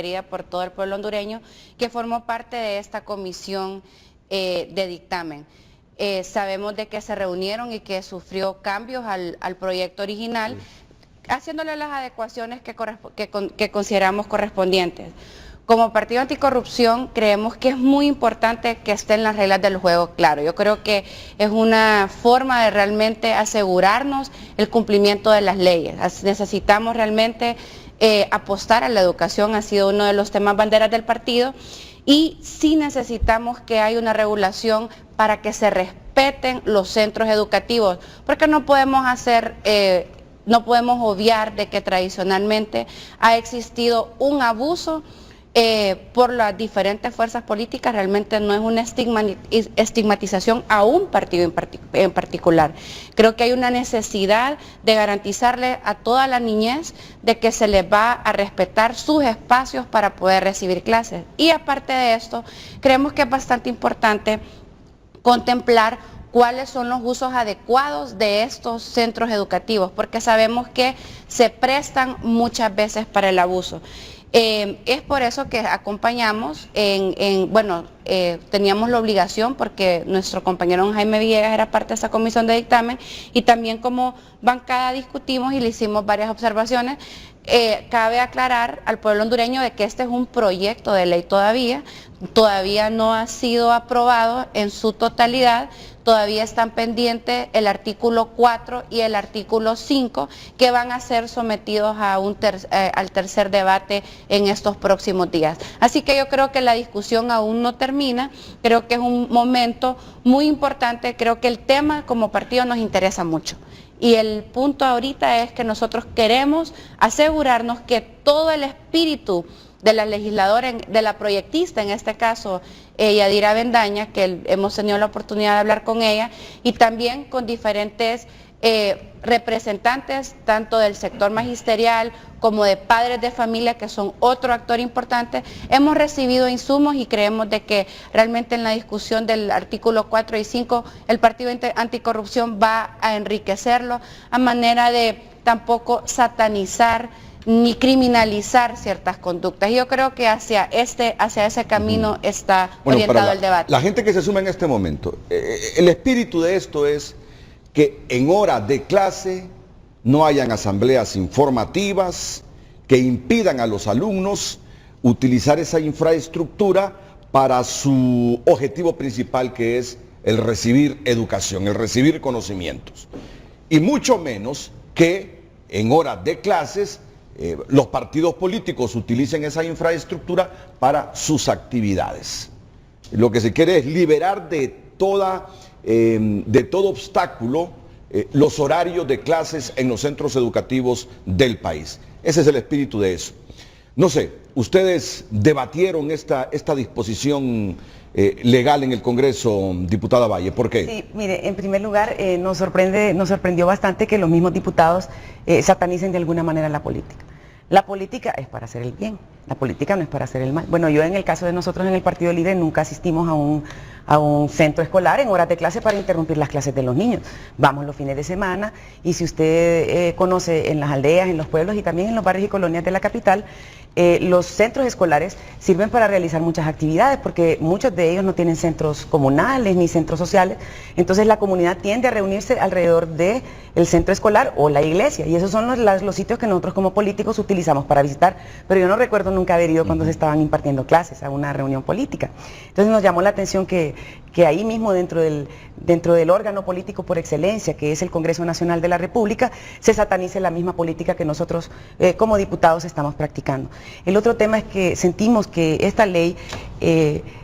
querida por todo el pueblo hondureño, que formó parte de esta comisión de dictamen. Sabemos de que se reunieron y que sufrió cambios al proyecto original, haciéndole las adecuaciones que consideramos correspondientes. Como Partido Anticorrupción creemos que es muy importante que estén las reglas del juego claro. Yo creo que es una forma de realmente asegurarnos el cumplimiento de las leyes. Necesitamos realmente apostar a la educación, ha sido uno de los temas banderas del partido, y sí necesitamos que haya una regulación para que se respeten los centros educativos, porque no podemos obviar de que tradicionalmente ha existido un abuso por las diferentes fuerzas políticas. Realmente no es una estigmatización a un partido en particular. Creo que hay una necesidad de garantizarle a toda la niñez de que se les va a respetar sus espacios para poder recibir clases. Y aparte de esto, creemos que es bastante importante contemplar cuáles son los usos adecuados de estos centros educativos, porque sabemos que se prestan muchas veces para el abuso. Es por eso que acompañamos, teníamos la obligación, porque nuestro compañero Jaime Villegas era parte de esa comisión de dictamen, y también como bancada discutimos y le hicimos varias observaciones. Cabe aclarar al pueblo hondureño de que este es un proyecto de ley todavía no ha sido aprobado en su totalidad. Todavía están pendientes el artículo 4 y el artículo 5, que van a ser sometidos a al tercer debate en estos próximos días. Así que yo creo que la discusión aún no termina, creo que es un momento muy importante, creo que el tema como partido nos interesa mucho. Y el punto ahorita es que nosotros queremos asegurarnos que todo el espíritu de la legisladora, de la proyectista en este caso, Yadira Bendaña, que hemos tenido la oportunidad de hablar con ella, y también con diferentes representantes, tanto del sector magisterial como de padres de familia, que son otro actor importante. Hemos recibido insumos y creemos de que realmente en la discusión del artículo 4 y 5, el Partido Anticorrupción va a enriquecerlo, a manera de tampoco satanizar ni criminalizar ciertas conductas. Yo creo que hacia ese camino está orientado el debate. La gente que se suma en este momento, el espíritu de esto es que en hora de clase no hayan asambleas informativas que impidan a los alumnos utilizar esa infraestructura para su objetivo principal, que es el recibir educación, el recibir conocimientos. Y mucho menos que en hora de clases los partidos políticos utilicen esa infraestructura para sus actividades. Lo que se quiere es liberar de todo obstáculo los horarios de clases en los centros educativos del país. Ese es el espíritu de eso. No sé, ustedes debatieron esta disposición legal en el Congreso, diputada Valle, ¿por qué? Sí, mire, en primer lugar nos sorprendió bastante que los mismos diputados satanicen de alguna manera la política. La política es para hacer el bien, la política no es para hacer el mal. Bueno, yo en el caso de nosotros en el Partido Libre nunca asistimos a un centro escolar en horas de clase para interrumpir las clases de los niños. Vamos los fines de semana, y si usted conoce en las aldeas, en los pueblos y también en los barrios y colonias de la capital, los centros escolares sirven para realizar muchas actividades, porque muchos de ellos no tienen centros comunales ni centros sociales. Entonces la comunidad tiende a reunirse alrededor del centro escolar o la iglesia, y esos son los sitios que nosotros como políticos utilizamos para visitar. Pero yo no recuerdo nunca haber ido cuando se estaban impartiendo clases a una reunión política. Entonces nos llamó la atención que ahí mismo dentro del órgano político por excelencia, que es el Congreso Nacional de la República, se satanice la misma política que nosotros como diputados estamos practicando. El otro tema es que sentimos que esta ley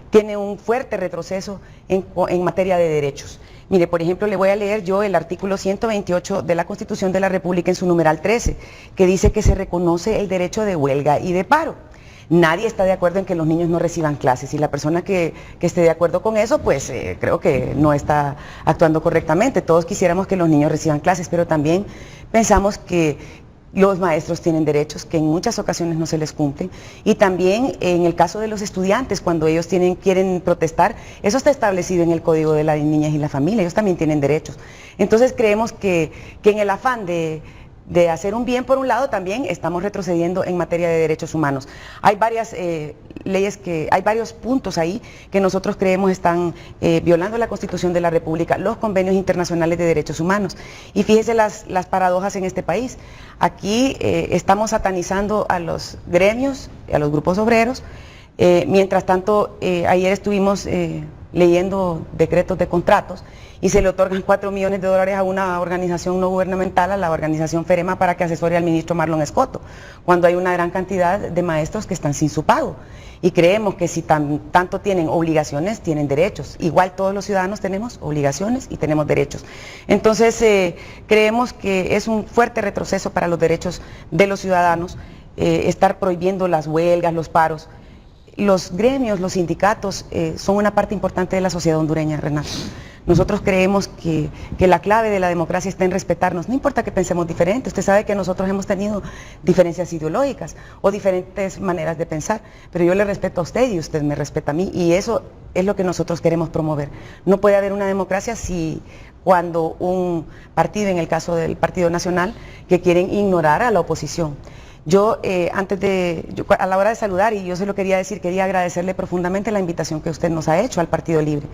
tiene un fuerte retroceso en materia de derechos. Mire, por ejemplo, le voy a leer yo el artículo 128 de la Constitución de la República en su numeral 13, que dice que se reconoce el derecho de huelga y de paro. Nadie está de acuerdo en que los niños no reciban clases, y la persona que esté de acuerdo con eso, pues creo que no está actuando correctamente. Todos quisiéramos que los niños reciban clases, pero también pensamos que los maestros tienen derechos que en muchas ocasiones no se les cumplen, y también en el caso de los estudiantes, cuando ellos quieren protestar, eso está establecido en el Código de las Niñas y la Familia, ellos también tienen derechos. Entonces creemos que en el afán de de hacer un bien por un lado, también estamos retrocediendo en materia de derechos humanos. Hay varias leyes hay varios puntos ahí que nosotros creemos están violando la Constitución de la República, los convenios internacionales de derechos humanos. Y fíjese las paradojas en este país. Aquí estamos satanizando a los gremios, a los grupos obreros. Mientras tanto, ayer estuvimos leyendo decretos de contratos y se le otorgan 4 millones de dólares a una organización no gubernamental, a la organización FEREMA, para que asesore al ministro Marlon Escoto, cuando hay una gran cantidad de maestros que están sin su pago. Y creemos que si tanto tienen obligaciones, tienen derechos. Igual todos los ciudadanos tenemos obligaciones y tenemos derechos. Entonces, creemos que es un fuerte retroceso para los derechos de los ciudadanos estar prohibiendo las huelgas, los paros. Los gremios, los sindicatos son una parte importante de la sociedad hondureña, Renato. Nosotros creemos que la clave de la democracia está en respetarnos, no importa que pensemos diferente. Usted sabe que nosotros hemos tenido diferencias ideológicas o diferentes maneras de pensar, pero yo le respeto a usted y usted me respeta a mí, y eso es lo que nosotros queremos promover. No puede haber una democracia si cuando un partido, en el caso del Partido Nacional, que quieren ignorar a la oposición. Yo, a la hora de saludar, y yo se lo quería decir, quería agradecerle profundamente la invitación que usted nos ha hecho al Partido Libre,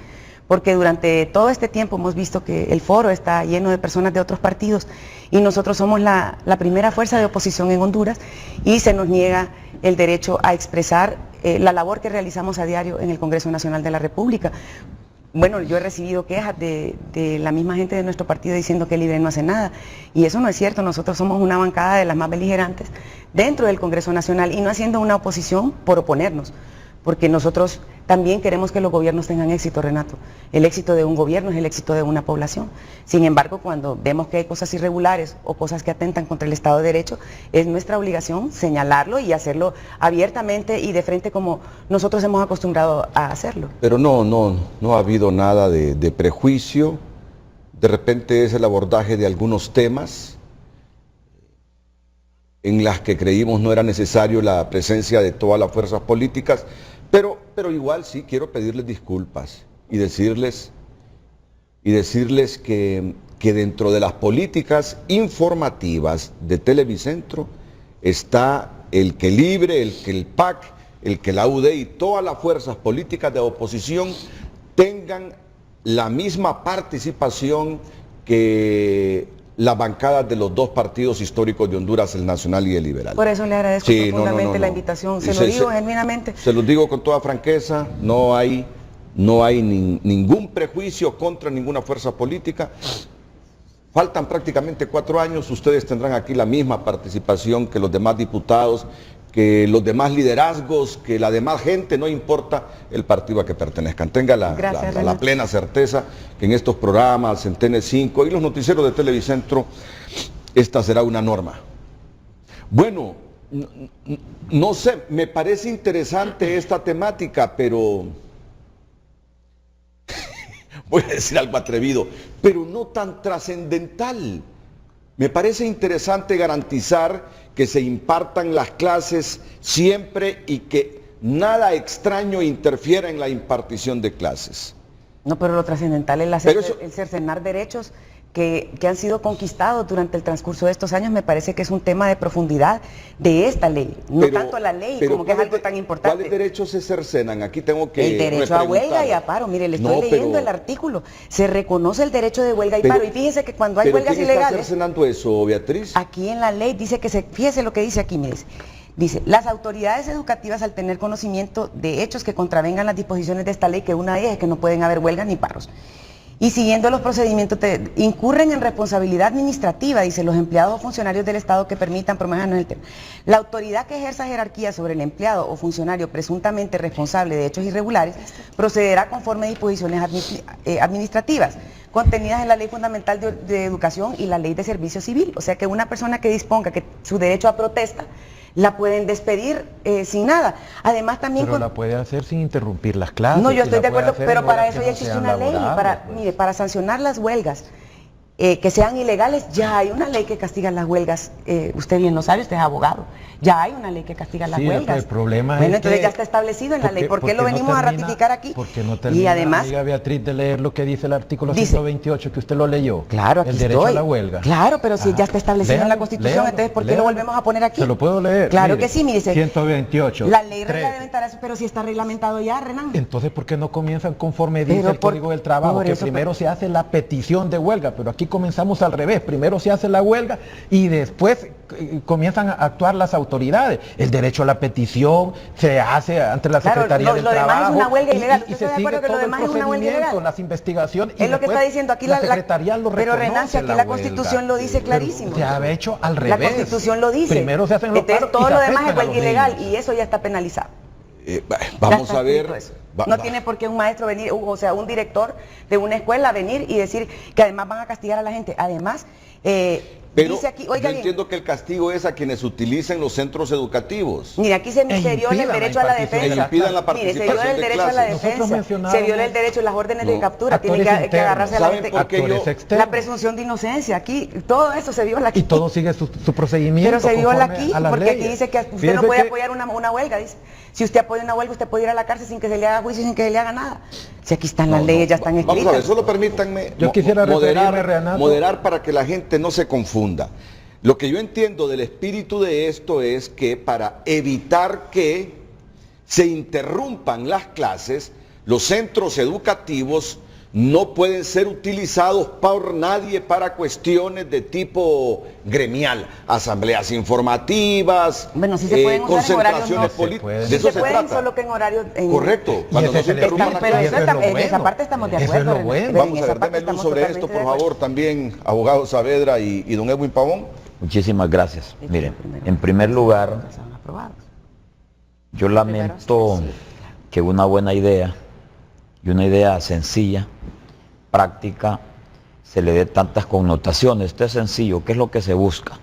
porque durante todo este tiempo hemos visto que el foro está lleno de personas de otros partidos y nosotros somos la primera fuerza de oposición en Honduras y se nos niega el derecho a expresar la labor que realizamos a diario en el Congreso Nacional de la República. Bueno, yo he recibido quejas de la misma gente de nuestro partido diciendo que Libre no hace nada, y eso no es cierto. Nosotros somos una bancada de las más beligerantes dentro del Congreso Nacional y no haciendo una oposición por oponernos, porque nosotros también queremos que los gobiernos tengan éxito, Renato. El éxito de un gobierno es el éxito de una población. Sin embargo, cuando vemos que hay cosas irregulares o cosas que atentan contra el Estado de Derecho, es nuestra obligación señalarlo y hacerlo abiertamente y de frente, como nosotros hemos acostumbrado a hacerlo. Pero no ha habido nada de prejuicio. De repente es el abordaje de algunos temas en las que creímos no era necesario la presencia de todas las fuerzas políticas, pero igual sí quiero pedirles disculpas y decirles que dentro de las políticas informativas de Televicentro está el que Libre, el que el PAC, el que la UD y todas las fuerzas políticas de oposición tengan la misma participación que las bancadas de los dos partidos históricos de Honduras, el Nacional y el Liberal. Por eso le agradezco profundamente la invitación, se lo digo genuinamente. Se lo digo con toda franqueza, no hay ningún prejuicio contra ninguna fuerza política. Faltan prácticamente 4 años, ustedes tendrán aquí la misma participación que los demás diputados, que los demás liderazgos, que la demás gente, no importa el partido a que pertenezcan. Tenga la plena certeza que en estos programas, en TN5 y los noticieros de Televicentro, esta será una norma. Bueno, no sé, me parece interesante esta temática, pero voy a decir algo atrevido, pero no tan trascendental. Me parece interesante garantizar que se impartan las clases siempre y que nada extraño interfiera en la impartición de clases. No, pero lo trascendental es el cercenar derechos que han sido conquistados durante el transcurso de estos años. Me parece que es un tema de profundidad de esta ley, no tanto la ley como que es algo tan importante. ¿Cuáles derechos se cercenan? Aquí tengo que el derecho a huelga y a paro. Mire, le estoy leyendo el artículo. Se reconoce el derecho de huelga y paro. Y fíjense que cuando hay huelgas ilegales... ¿Quién está cercenando eso, Beatriz? Aquí en la ley dice que fíjese lo que dice aquí, mire. Dice, las autoridades educativas, al tener conocimiento de hechos que contravengan las disposiciones de esta ley, que una de ellas es que no pueden haber huelgas ni paros, y siguiendo los procedimientos, incurren en responsabilidad administrativa, dice, los empleados o funcionarios del Estado que permitan, promuevan el tema. La autoridad que ejerza jerarquía sobre el empleado o funcionario presuntamente responsable de hechos irregulares procederá conforme a disposiciones administrativas contenidas en la Ley Fundamental de Educación y la Ley de Servicio Civil. O sea que una persona que disponga que su derecho a protesta la pueden despedir sin nada. Además también... Pero la puede hacer sin interrumpir las clases. No, yo estoy de acuerdo, pero para eso ya existe una ley. Mire, para sancionar las huelgas que sean ilegales, ya hay una ley que castiga las huelgas. Usted bien lo sabe, usted es abogado. Ya hay una ley que castiga las huelgas. El problema bueno, es entonces que, ya está establecido en la ley. ¿Por qué lo venimos a ratificar aquí? Porque no termina, y además, amiga Beatriz, de leer lo que dice el artículo dice, 128, que usted lo leyó. Claro, aquí el derecho estoy. a la huelga. Claro, pero si ya está establecido en la Léalo, Constitución, léalo, entonces ¿por qué léalo. lo volvemos a poner aquí? Se lo puedo leer. Claro mire, que sí, mire. 128. La ley 13. reglamentará eso, pero si está reglamentado ya, Renan. Entonces, ¿por qué no comienzan conforme dice Pero el Código del Trabajo? Que eso, primero se hace la petición de huelga, pero aquí comenzamos al revés. Primero se hace la huelga y después comienzan a actuar las autoridades. El derecho a la petición se hace ante la Secretaría del lo demás Trabajo. es una huelga ilegal. Y ¿Usted se está de sigue acuerdo que lo todo el demás es una huelga procedimiento, ilegal? las investigaciones. Es lo que está diciendo aquí la Secretaría lo pero reconoce. Renan, si aquí la Constitución lo dice clarísimo. Se ha hecho al revés. La Constitución lo dice. Primero se hacen los entonces paros todo y lo se demás es afectan a huelga los ilegal niños. y eso ya está penalizado. Vamos a ver. No tiene por qué un maestro venir, o sea, un director de una escuela venir y decir que además van a castigar a la gente. Además, Pero dice aquí, yo oiga bien, entiendo que el castigo es a quienes utilicen los centros educativos. mire, aquí se viola el impidan derecho a la defensa. impidan la Mire, se participación viola el de derecho a la clases. Nosotros defensa, mencionábamos se viola el derecho a las órdenes de captura, tiene actores que agarrarse a la ¿Saben gente. por qué yo- actores externos. La presunción de inocencia, aquí, todo eso se viola aquí. Y todo sigue su procedimiento. Pero se viola conforme aquí, a las porque aquí leyes. dice que usted Fíjese no puede que- apoyar una huelga, dice. Si usted apoya una huelga, usted puede ir a la cárcel sin que se le haga juicio, sin que se le haga nada. Si aquí están las leyes, ya están escritas. Vamos a ver, solo permítanme Yo quisiera referirme, Renato. moderar para que la gente no se confunda. Lo que yo entiendo del espíritu de esto es que para evitar que se interrumpan las clases, los centros educativos no pueden ser utilizados por nadie para cuestiones de tipo gremial, asambleas informativas, Bueno, sí se pueden usar en concentraciones horarios no- políticas. Se De eso se se pueden, trata. solo que en horario... Correcto, cuando no se interrumpan las Pero clases. eso está- en esa parte estamos de Eso es acuerdo, lo Renan. bueno. Pero en Vamos a esa ver, parte deme luz estamos sobre esto, totalmente por de acuerdo. favor, también, abogado Saavedra y don Edwin Pavón. Muchísimas gracias. Miren, en primer lugar, Son aprobados. yo lamento que una buena idea y una idea sencilla, práctica, se le dé tantas connotaciones. Esto es sencillo. ¿Qué es lo que se busca?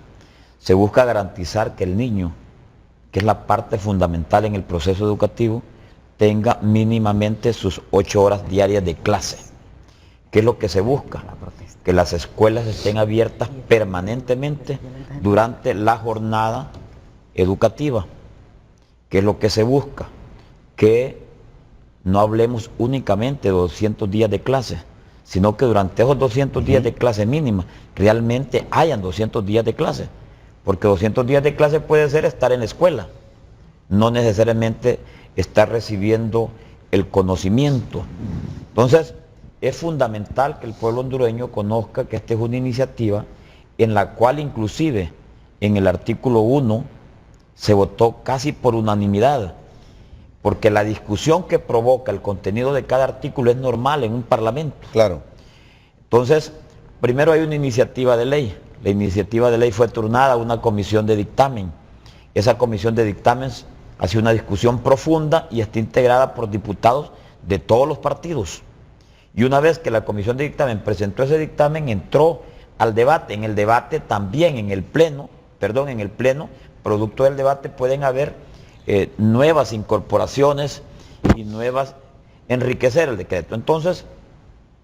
Se busca garantizar que el niño, que es la parte fundamental en el proceso educativo, tenga mínimamente sus 8 horas diarias de clase. ¿Qué es lo que se busca? Que las escuelas estén abiertas permanentemente durante la jornada educativa. ¿Qué es lo que se busca? Que no hablemos únicamente de 200 días de clase, sino que durante esos 200 días de clase mínima realmente hayan 200 días de clase. Porque 200 días de clase puede ser estar en la escuela, no necesariamente estar recibiendo el conocimiento. Entonces, es fundamental que el pueblo hondureño conozca que esta es una iniciativa en la cual inclusive en el artículo 1 se votó casi por unanimidad, porque la discusión que provoca el contenido de cada artículo es normal en un parlamento. Claro. Entonces, primero hay una iniciativa de ley. La iniciativa de ley fue turnada a una comisión de dictamen. Esa comisión de dictámenes hace una discusión profunda y está integrada por diputados de todos los partidos. Y una vez que la comisión de dictamen presentó ese dictamen, entró al debate. En el debate también, en el pleno, producto del debate pueden haber nuevas incorporaciones y nuevas, enriquecer el decreto. Entonces,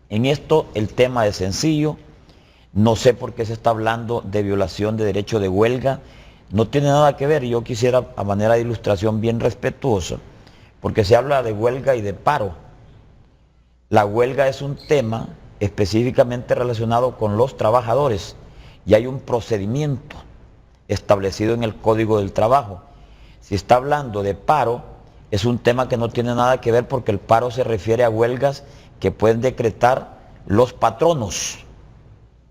en esto el tema es sencillo. No sé por qué se está hablando de violación de derecho de huelga. No tiene nada que ver. Yo quisiera, a manera de ilustración bien respetuosa, porque se habla de huelga y de paro. La huelga es un tema específicamente relacionado con los trabajadores y hay un procedimiento establecido en el Código del Trabajo. Si está hablando de paro, es un tema que no tiene nada que ver porque el paro se refiere a huelgas que pueden decretar los patronos,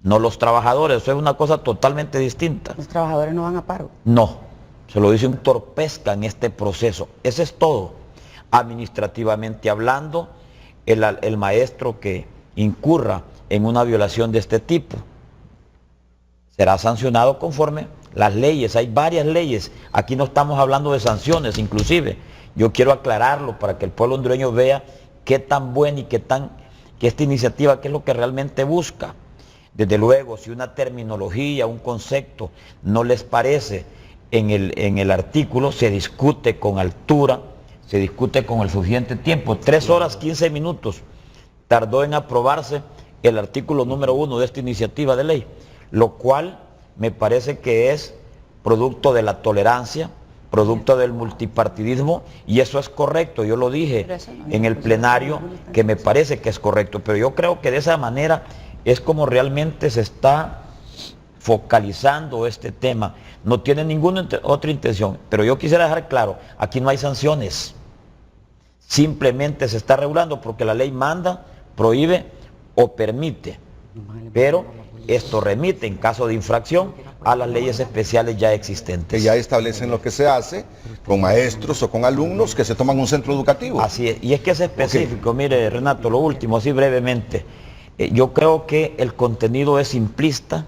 no los trabajadores. Eso es una cosa totalmente distinta. Los trabajadores no van a paro. No, se lo dice un torpezca en este proceso. Ese es todo. Administrativamente hablando, el maestro que incurra en una violación de este tipo será sancionado conforme las leyes. Hay varias leyes. Aquí no estamos hablando de sanciones, inclusive. Yo quiero aclararlo para que el pueblo hondureño vea qué tan buena y que esta iniciativa, qué es lo que realmente busca. Desde luego, si una terminología, un concepto no les parece en el artículo, se discute con altura, se discute con el suficiente tiempo. 3 horas 15 minutos tardó en aprobarse el artículo número 1 de esta iniciativa de ley, lo cual me parece que es producto de la tolerancia, producto del multipartidismo, y eso es correcto. Yo lo dije en el plenario que me parece que es correcto, pero yo creo que de esa manera es como realmente se está focalizando este tema. No tiene ninguna otra intención, pero yo quisiera dejar claro, aquí no hay sanciones, simplemente se está regulando porque la ley manda, prohíbe o permite, pero esto remite en caso de infracción a las leyes especiales ya existentes. Que ya establecen lo que se hace con maestros o con alumnos que se toman un centro educativo. Así es, y es que es específico. Mire, Renato, lo último, así brevemente, yo creo que el contenido es simplista,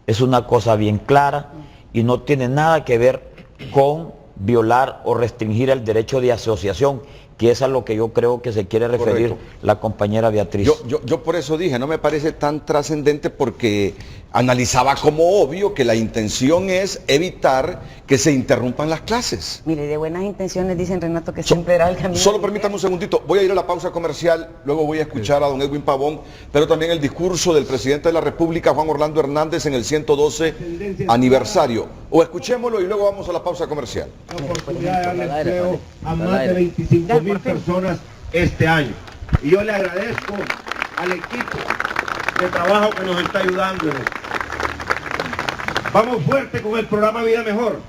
es una cosa bien clara y no tiene nada que ver con violar o restringir el derecho de asociación, que es a lo que yo creo que se quiere referir. Correcto. La compañera Beatriz. Yo por eso dije, no me parece tan trascendente, porque analizaba como obvio que la intención es evitar que se interrumpan las clases. Mire, de buenas intenciones dicen, Renato, que siempre era el camino. Solo permítame un segundito, voy a ir a la pausa comercial, luego voy a escuchar a don Edwin Pavón, pero también el discurso del presidente de la República, Juan Orlando Hernández, en el 112 aniversario. O escuchémoslo y luego vamos a la pausa comercial. La oportunidad de darle empleo a más de 25.000 personas este año. Y yo le agradezco al equipo de trabajo que nos está ayudando en esto. Vamos fuerte con el programa Vida Mejor.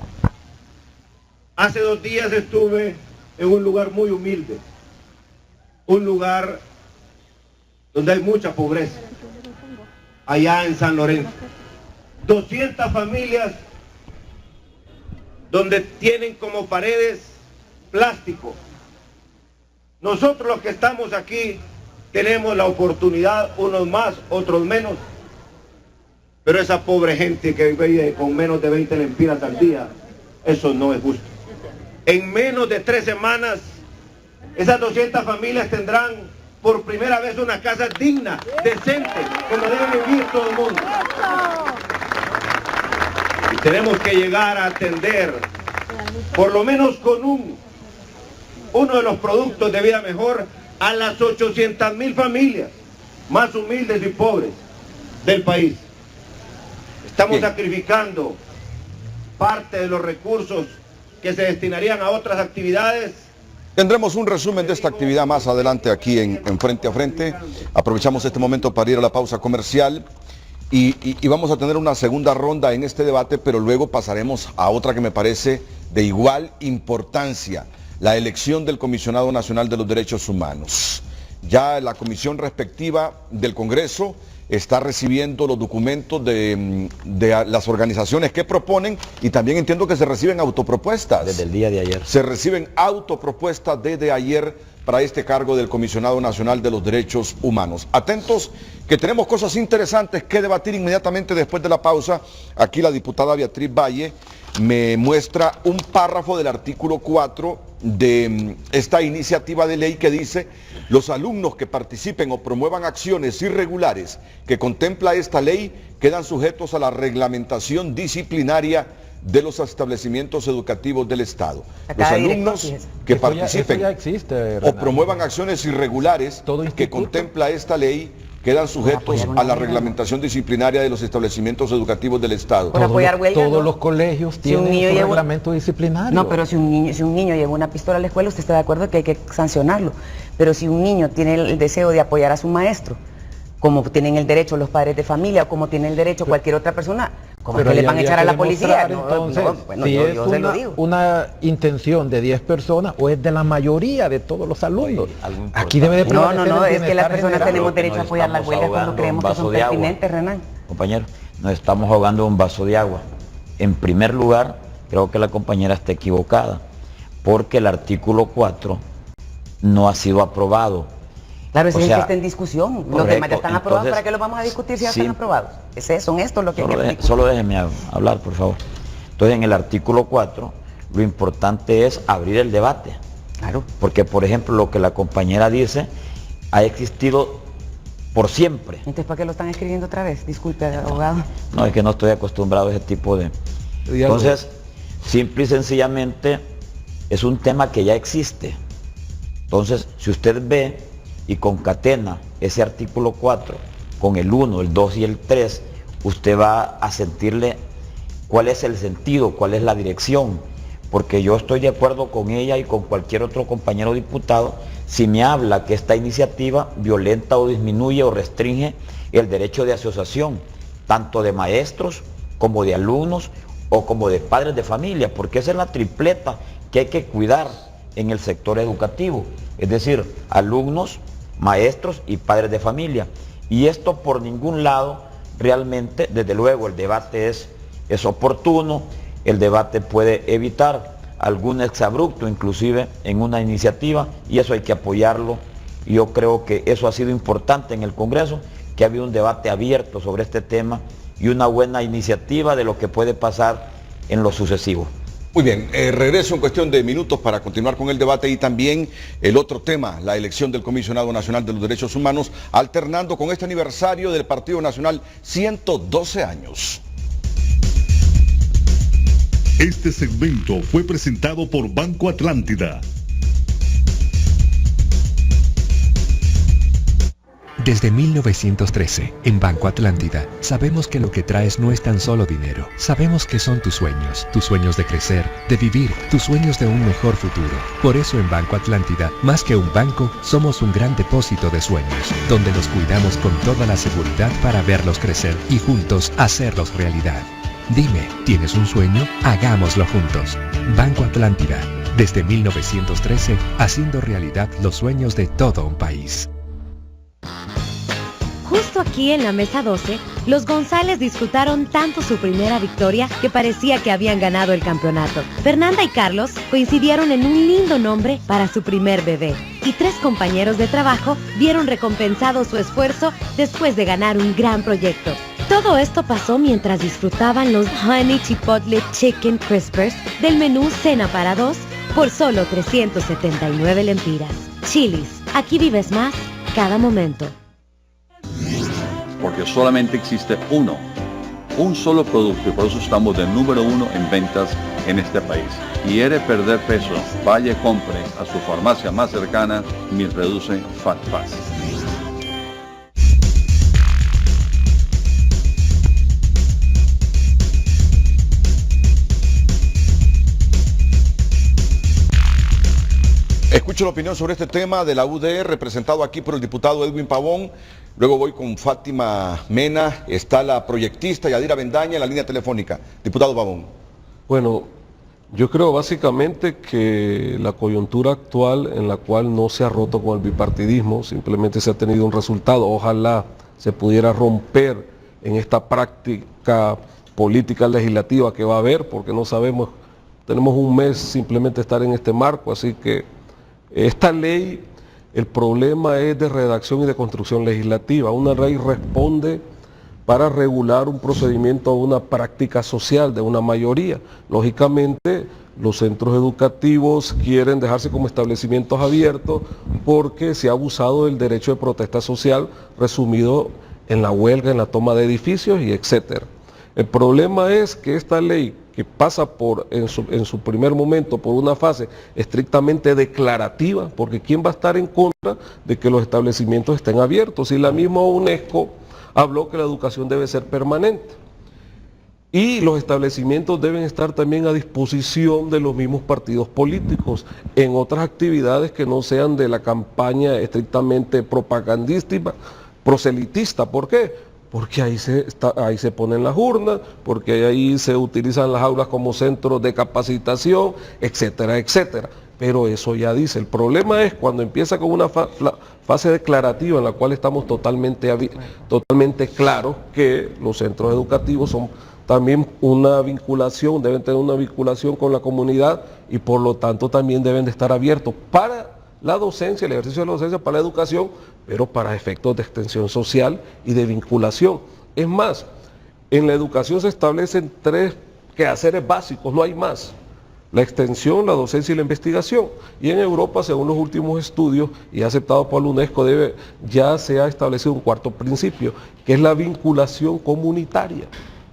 Hace 2 días estuve en un lugar muy humilde, un lugar donde hay mucha pobreza, allá en San Lorenzo. 200 familias donde tienen como paredes plástico. Nosotros los que estamos aquí tenemos la oportunidad, unos más, otros menos, pero esa pobre gente que vive con menos de 20 lempiras al día, eso no es justo. En menos de 3 semanas, esas 200 familias tendrán por primera vez una casa digna, decente, como debe vivir todo el mundo. Y tenemos que llegar a atender, por lo menos con uno de los productos de Vida Mejor, a las 800.000 familias más humildes y pobres del país. Estamos sacrificando parte de los recursos que se destinarían a otras actividades. Tendremos un resumen de esta actividad más adelante aquí en Frente a Frente. Aprovechamos este momento para ir a la pausa comercial y vamos a tener una segunda ronda en este debate, pero luego pasaremos a otra que me parece de igual importancia: la elección del Comisionado Nacional de los Derechos Humanos. Ya la comisión respectiva del Congreso está recibiendo los documentos de las organizaciones que proponen, y también entiendo que se reciben autopropuestas. Desde el día de ayer. Se reciben autopropuestas desde ayer para este cargo del Comisionado Nacional de los Derechos Humanos. Atentos, que tenemos cosas interesantes que debatir inmediatamente después de la pausa. Aquí la diputada Beatriz Valle me muestra un párrafo del artículo 4 de esta iniciativa de ley que dice: los alumnos que participen o promuevan acciones irregulares que contempla esta ley quedan sujetos a la reglamentación disciplinaria de los establecimientos educativos del Estado. Los alumnos que participen o promuevan acciones irregulares que contempla esta ley quedan sujetos a la reglamentación disciplinaria de los establecimientos educativos del Estado. Todos los colegios tienen su reglamento disciplinario. No, pero si un niño lleva una pistola a la escuela, usted está de acuerdo que hay que sancionarlo. Pero si un niño tiene el deseo de apoyar a su maestro, como tienen el derecho los padres de familia, o como tiene el derecho cualquier otra persona, ¿cómo es que le van a echar a la policía? Entonces, si yo se lo digo. Una intención de 10 personas o es de la mayoría de todos los alumnos. Aquí debe de prevalecer No, es que las personas tenemos derecho a apoyar la huelga cuando creemos que son pertinentes, Renan. Compañero, nos estamos ahogando un vaso de agua. En primer lugar, creo que la compañera está equivocada, porque el artículo 4 no ha sido aprobado. Claro, ese es el que está en discusión. Correcto. Los demás ya están aprobados. ¿Para qué los vamos a discutir si ya están aprobados? Son estos los que hay que discutir. Solo déjeme hablar, por favor. Entonces, en el artículo 4, lo importante es abrir el debate. Claro. Porque, por ejemplo, lo que la compañera dice ha existido por siempre. Entonces, ¿para qué lo están escribiendo otra vez? Disculpe, abogado. No, es que no estoy acostumbrado a ese tipo de... Entonces, simple y sencillamente, es un tema que ya existe. Entonces, si usted ve y concatena ese artículo 4 con el 1, el 2 y el 3, usted va a sentirle cuál es el sentido, cuál es la dirección, porque yo estoy de acuerdo con ella y con cualquier otro compañero diputado si me habla que esta iniciativa violenta o disminuye o restringe el derecho de asociación, tanto de maestros como de alumnos o como de padres de familia, porque esa es la tripleta que hay que cuidar en el sector educativo, es decir, alumnos, maestros y padres de familia. Y esto por ningún lado realmente, desde luego el debate es oportuno, el debate puede evitar algún exabrupto inclusive en una iniciativa, y eso hay que apoyarlo. Yo creo que eso ha sido importante en el Congreso, que ha habido un debate abierto sobre este tema y una buena iniciativa de lo que puede pasar en lo sucesivo. Muy bien, regreso en cuestión de minutos para continuar con el debate y también el otro tema, la elección del Comisionado Nacional de los Derechos Humanos, alternando con este aniversario del Partido Nacional, 112 años. Este segmento fue presentado por Banco Atlántida. Desde 1913, en Banco Atlántida, sabemos que lo que traes no es tan solo dinero. Sabemos que son tus sueños de crecer, de vivir, tus sueños de un mejor futuro. Por eso en Banco Atlántida, más que un banco, somos un gran depósito de sueños, donde los cuidamos con toda la seguridad para verlos crecer y juntos hacerlos realidad. Dime, ¿tienes un sueño? Hagámoslo juntos. Banco Atlántida, desde 1913, haciendo realidad los sueños de todo un país. Justo aquí en la mesa 12, los González disfrutaron tanto su primera victoria que parecía que habían ganado el campeonato. Fernanda y Carlos coincidieron en un lindo nombre para su primer bebé. Y 3 compañeros de trabajo vieron recompensado su esfuerzo después de ganar un gran proyecto. Todo esto pasó mientras disfrutaban los Honey Chipotle Chicken Crispers del menú Cena para 2 por solo 379 lempiras. Chili's, aquí vives más cada momento. Porque solamente existe un solo producto, y por eso estamos de número 1 en ventas en este país. ¿Quiere perder peso? Vaya y compre a su farmacia más cercana Mis Reduce Fat Pass. Escucho la opinión sobre este tema de la UDR, representado aquí por el diputado Edwin Pavón. Luego voy con Fátima Mena, está la proyectista Yadira Bendaña en la línea telefónica. Diputado Pavón. Bueno, yo creo básicamente que la coyuntura actual en la cual no se ha roto con el bipartidismo, simplemente se ha tenido un resultado. Ojalá se pudiera romper en esta práctica política legislativa que va a haber, porque no sabemos, tenemos un mes simplemente estar en este marco, así que esta ley, el problema es de redacción y de construcción legislativa. Una ley responde para regular un procedimiento o una práctica social de una mayoría. Lógicamente, los centros educativos quieren dejarse como establecimientos abiertos porque se ha abusado del derecho de protesta social resumido en la huelga, en la toma de edificios y etcétera. El problema es que esta ley, que pasa en su primer momento por una fase estrictamente declarativa, porque ¿quién va a estar en contra de que los establecimientos estén abiertos? Y la misma UNESCO habló que la educación debe ser permanente. Y los establecimientos deben estar también a disposición de los mismos partidos políticos en otras actividades que no sean de la campaña estrictamente propagandística, proselitista. ¿Por qué? Porque ahí se ponen las urnas, porque ahí se utilizan las aulas como centros de capacitación, etcétera, etcétera. Pero eso ya dice, el problema es cuando empieza con una fase declarativa en la cual estamos totalmente claros que los centros educativos son también una vinculación, deben tener una vinculación con la comunidad y por lo tanto también deben de estar abiertos para la docencia, el ejercicio de la docencia, para la educación, pero para efectos de extensión social y de vinculación. Es más, en la educación se establecen 3 quehaceres básicos, no hay más: la extensión, la docencia y la investigación. Y en Europa, según los últimos estudios y aceptado por la UNESCO, ya se ha establecido un 4.º principio, que es la vinculación comunitaria.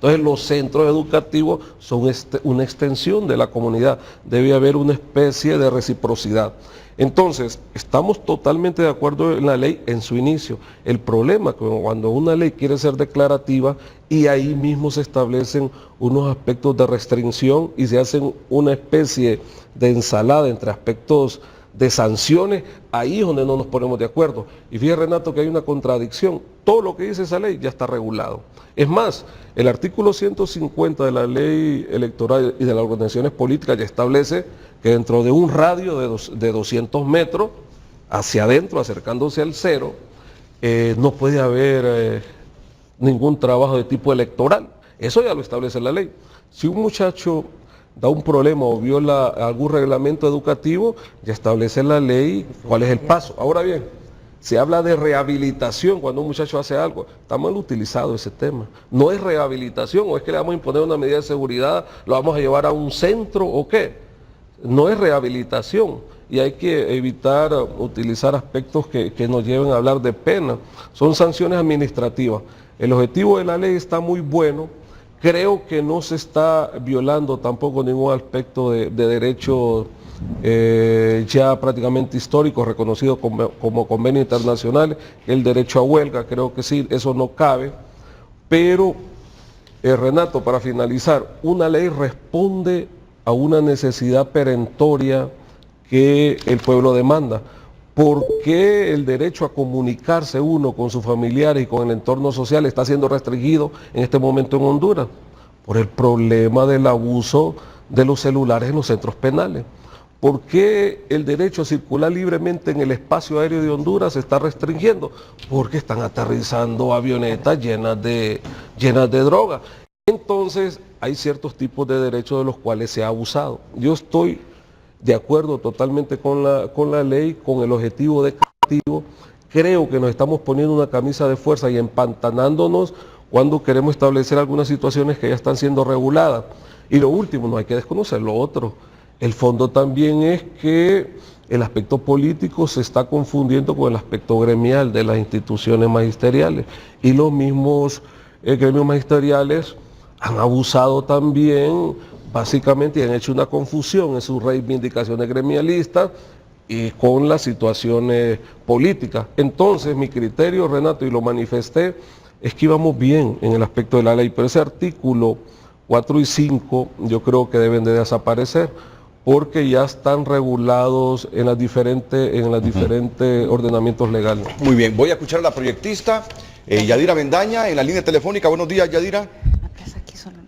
Entonces los centros educativos son una extensión de la comunidad, debe haber una especie de reciprocidad. Entonces, estamos totalmente de acuerdo en la ley en su inicio. El problema es que cuando una ley quiere ser declarativa y ahí mismo se establecen unos aspectos de restricción y se hacen una especie de ensalada entre aspectos de sanciones, ahí es donde no nos ponemos de acuerdo. Y fíjate, Renato, que hay una contradicción. Todo lo que dice esa ley ya está regulado. Es más, el artículo 150 de la ley electoral y de las organizaciones políticas ya establece que dentro de un radio de 200 metros hacia adentro, acercándose al cero, no puede haber ningún trabajo de tipo electoral. Eso ya lo establece la ley. Si un muchacho da un problema o viola algún reglamento educativo, ya establece la ley cuál es el paso. Ahora bien, se habla de rehabilitación cuando un muchacho hace algo. Está mal utilizado ese tema. No es rehabilitación, o es que le vamos a imponer una medida de seguridad, lo vamos a llevar a un centro o qué. No es rehabilitación y hay que evitar utilizar aspectos que nos lleven a hablar de pena. Son sanciones administrativas. El objetivo de la ley está muy bueno. Creo que no se está violando tampoco ningún aspecto de derecho ya prácticamente histórico, reconocido como convenio internacional, el derecho a huelga. Creo que sí, eso no cabe. Pero, Renato, para finalizar, una ley responde a una necesidad perentoria que el pueblo demanda. ¿Por qué el derecho a comunicarse uno con sus familiares y con el entorno social está siendo restringido en este momento en Honduras? Por el problema del abuso de los celulares en los centros penales. ¿Por qué el derecho a circular libremente en el espacio aéreo de Honduras se está restringiendo? Porque están aterrizando avionetas llenas de droga. Entonces, hay ciertos tipos de derechos de los cuales se ha abusado. Yo estoy de acuerdo totalmente con la ley, con el objetivo declarativo. Creo que nos estamos poniendo una camisa de fuerza y empantanándonos cuando queremos establecer algunas situaciones que ya están siendo reguladas. Y lo último, no hay que desconocer lo otro. El fondo también es que el aspecto político se está confundiendo con el aspecto gremial de las instituciones magisteriales. Y los mismos gremios magisteriales han abusado también, básicamente, y han hecho una confusión en sus reivindicaciones gremialistas y con las situaciones políticas. Entonces, mi criterio, Renato, y lo manifesté, es que íbamos bien en el aspecto de la ley, pero ese artículo 4 y 5 yo creo que deben de desaparecer, porque ya están regulados en las diferentes ordenamientos legales. Muy bien, voy a escuchar a la proyectista Yadira Bendaña en la línea telefónica. Buenos días, Yadira.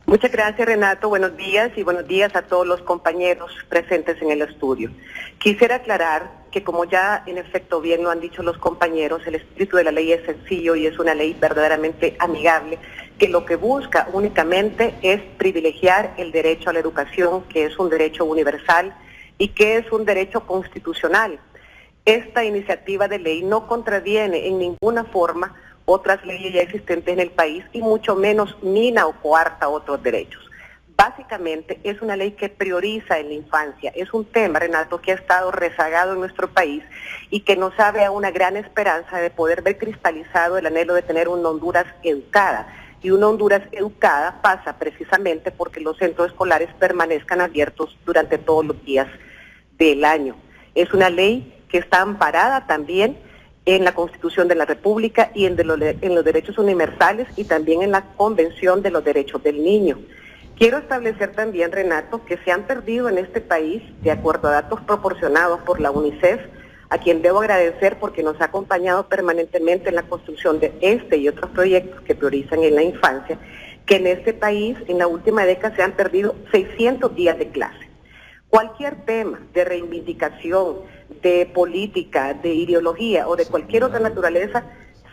Muchas gracias, Renato. Buenos días y buenos días a todos los compañeros presentes en el estudio. Quisiera aclarar que, como ya en efecto bien lo han dicho los compañeros, el espíritu de la ley es sencillo y es una ley verdaderamente amigable, que lo que busca únicamente es privilegiar el derecho a la educación, que es un derecho universal y que es un derecho constitucional. Esta iniciativa de ley no contraviene en ninguna forma otras leyes ya existentes en el país y mucho menos mina o coarta otros derechos. Básicamente es una ley que prioriza en la infancia. Es un tema, Renato, que ha estado rezagado en nuestro país y que nos abre a una gran esperanza de poder ver cristalizado el anhelo de tener una Honduras educada. Y una Honduras educada pasa precisamente porque los centros escolares permanezcan abiertos durante todos los días del año. Es una ley que está amparada también en la Constitución de la República y en los derechos universales y también en la Convención de los Derechos del Niño. Quiero establecer también, Renato, que se han perdido en este país, de acuerdo a datos proporcionados por la UNICEF, a quien debo agradecer porque nos ha acompañado permanentemente en la construcción de este y otros proyectos que priorizan en la infancia, que en este país, en la última década, se han perdido 600 días de clase. Cualquier tema de reivindicación, de política, de ideología o de cualquier otra naturaleza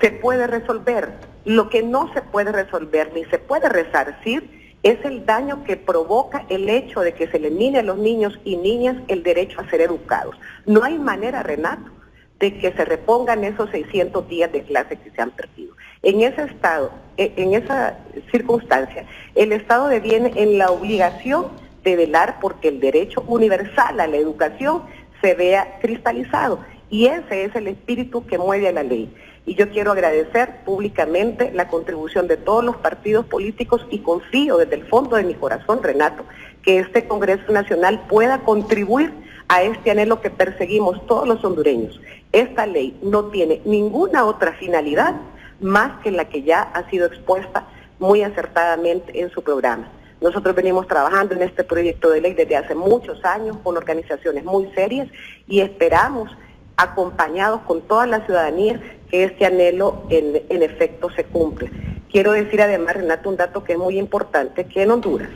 se puede resolver. Lo que no se puede resolver ni se puede resarcir es el daño que provoca el hecho de que se elimine a los niños y niñas el derecho a ser educados. No hay manera, Renato, de que se repongan esos 600 días de clase que se han perdido. En ese estado, en esa circunstancia, el Estado deviene en la obligación de velar porque el derecho universal a la educación se vea cristalizado. Y ese es el espíritu que mueve a la ley. Y yo quiero agradecer públicamente la contribución de todos los partidos políticos y confío desde el fondo de mi corazón, Renato, que este Congreso Nacional pueda contribuir a este anhelo que perseguimos todos los hondureños. Esta ley no tiene ninguna otra finalidad más que la que ya ha sido expuesta muy acertadamente en su programa. Nosotros venimos trabajando en este proyecto de ley desde hace muchos años con organizaciones muy serias y esperamos, acompañados con toda la ciudadanía, que este anhelo en efecto se cumple. Quiero decir además, Renato, un dato que es muy importante, que en Honduras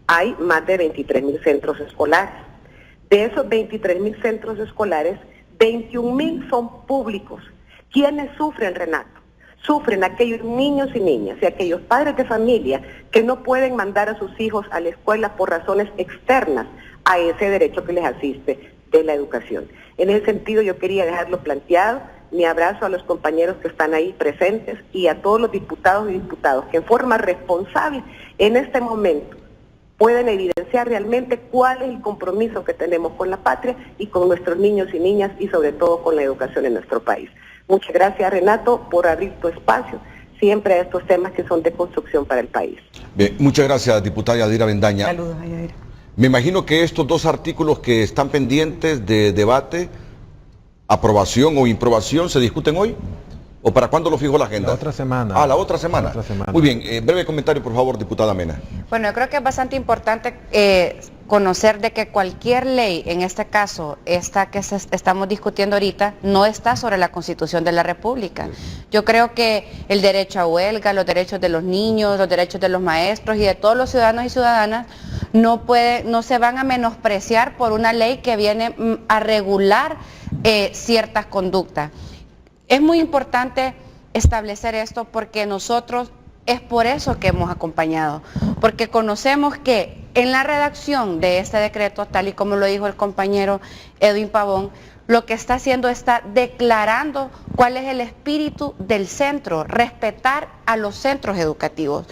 hay más de 23,000 centros escolares. De esos 23,000 centros escolares, 21,000 son públicos. ¿Quiénes sufren, Renato? Sufren aquellos niños y niñas y aquellos padres de familia que no pueden mandar a sus hijos a la escuela por razones externas a ese derecho que les asiste de la educación. En ese sentido yo quería dejarlo planteado, mi abrazo a los compañeros que están ahí presentes y a todos los diputados y diputadas que en forma responsable en este momento pueden evidenciar realmente cuál es el compromiso que tenemos con la patria y con nuestros niños y niñas y sobre todo con la educación en nuestro país. Muchas gracias, Renato, por abrir tu espacio siempre a estos temas que son de construcción para el país. Bien, muchas gracias, diputada Yadira Bendaña. Saludos a Yadira. Me imagino que estos dos artículos que están pendientes de debate, aprobación o improbación, ¿se discuten hoy? ¿O para cuándo lo fijó la agenda? La otra semana. Ah, la otra semana. La otra semana. Muy bien, breve comentario, por favor, diputada Mena. Bueno, yo creo que es bastante importante conocer de que cualquier ley, en este caso, esta que estamos discutiendo ahorita, no está sobre la Constitución de la República. Yo creo que el derecho a huelga, los derechos de los niños, los derechos de los maestros y de todos los ciudadanos y ciudadanas no se van a menospreciar por una ley que viene a regular ciertas conductas. Es muy importante establecer esto porque nosotros es por eso que hemos acompañado, porque conocemos que en la redacción de este decreto, tal y como lo dijo el compañero Edwin Pavón, lo que está haciendo está declarando cuál es el espíritu del centro, respetar a los centros educativos.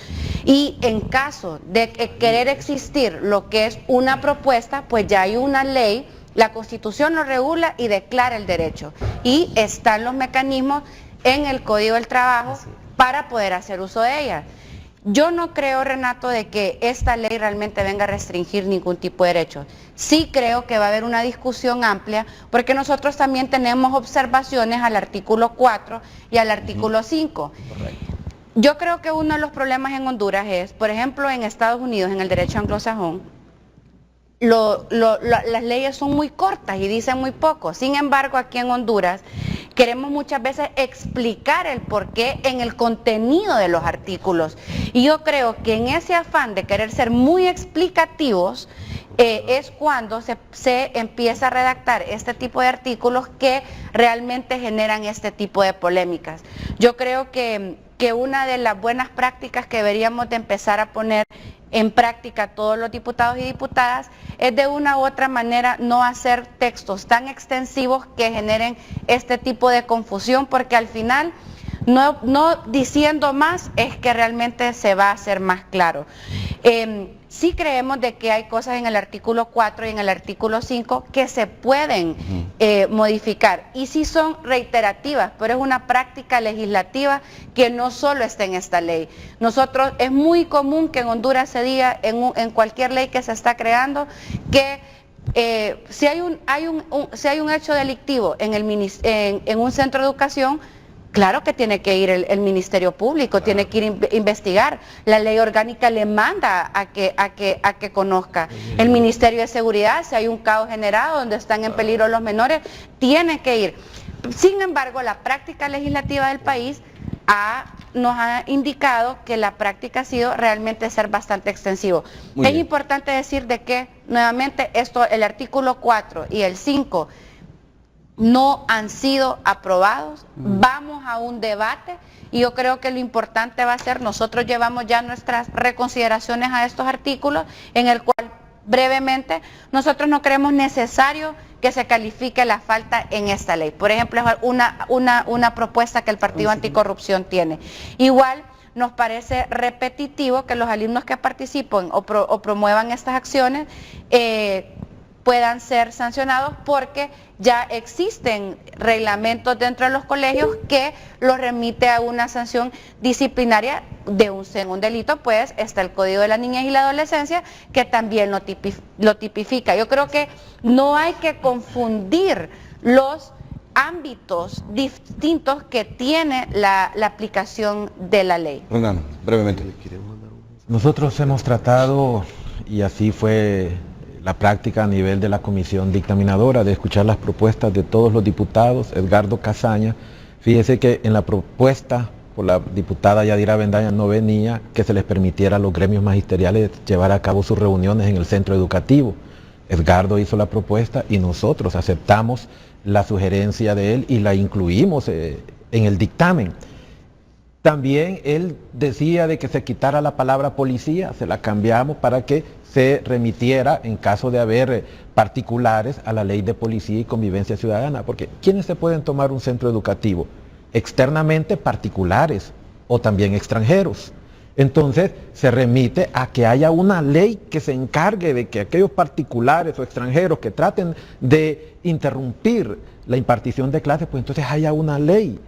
Y en caso de querer existir lo que es una propuesta, pues ya hay una ley. La Constitución lo regula y declara el derecho. Y están los mecanismos en el Código del Trabajo para poder hacer uso de ella. Yo no creo, Renato, de que esta ley realmente venga a restringir ningún tipo de derecho. Sí creo que va a haber una discusión amplia, porque nosotros también tenemos observaciones al artículo 4 y al artículo 5. Correcto. Yo creo que uno de los problemas en Honduras es, por ejemplo, en Estados Unidos, en el derecho anglosajón, las leyes son muy cortas y dicen muy poco. Sin embargo, aquí en Honduras queremos muchas veces explicar el porqué en el contenido de los artículos. Y yo creo que en ese afán de querer ser muy explicativos, es cuando se empieza a redactar este tipo de artículos que realmente generan este tipo de polémicas. Yo creo que una de las buenas prácticas que deberíamos de empezar a poner en práctica todos los diputados y diputadas es de una u otra manera no hacer textos tan extensivos que generen este tipo de confusión, porque al final no diciendo más es que realmente se va a hacer más claro. Sí creemos de que hay cosas en el artículo 4 y en el artículo 5 que se pueden modificar y sí son reiterativas, pero es una práctica legislativa que no solo está en esta ley. Nosotros, es muy común que en Honduras se diga en cualquier ley que se está creando que si hay un hecho delictivo en un centro de educación, claro que tiene que ir el Ministerio Público, tiene que ir a investigar. La ley orgánica le manda a que conozca. El Ministerio de Seguridad, si hay un caos generado donde están en peligro los menores, tiene que ir. Sin embargo, la práctica legislativa del país nos ha indicado que la práctica ha sido realmente ser bastante extensivo. Es importante decir de que, nuevamente, el artículo 4 y el 5 no han sido aprobados, vamos a un debate y yo creo que lo importante va a ser, nosotros llevamos ya nuestras reconsideraciones a estos artículos, en el cual brevemente nosotros no creemos necesario que se califique la falta en esta ley. Por ejemplo, es una propuesta que el Partido Anticorrupción tiene. Igual nos parece repetitivo que los alumnos que participen o promuevan estas acciones puedan ser sancionados, porque ya existen reglamentos dentro de los colegios que los remite a una sanción disciplinaria de un delito. Pues está el Código de la Niñez y la Adolescencia, que también lo tipifica. Yo creo que no hay que confundir los ámbitos distintos que tiene la aplicación de la ley. Hernán, brevemente. Nosotros hemos tratado, y así fue la práctica a nivel de la comisión dictaminadora, de escuchar las propuestas de todos los diputados. Edgardo Casaña, fíjese que en la propuesta por la diputada Yadira Bendaña no venía que se les permitiera a los gremios magisteriales llevar a cabo sus reuniones en el centro educativo. Edgardo hizo la propuesta y nosotros aceptamos la sugerencia de él y la incluimos en el dictamen. También él decía de que se quitara la palabra policía, se la cambiamos para que se remitiera, en caso de haber particulares, a la ley de policía y convivencia ciudadana, porque ¿quiénes se pueden tomar un centro educativo? Externamente particulares o también extranjeros. Entonces se remite a que haya una ley que se encargue de que aquellos particulares o extranjeros que traten de interrumpir la impartición de clases, pues entonces haya una ley.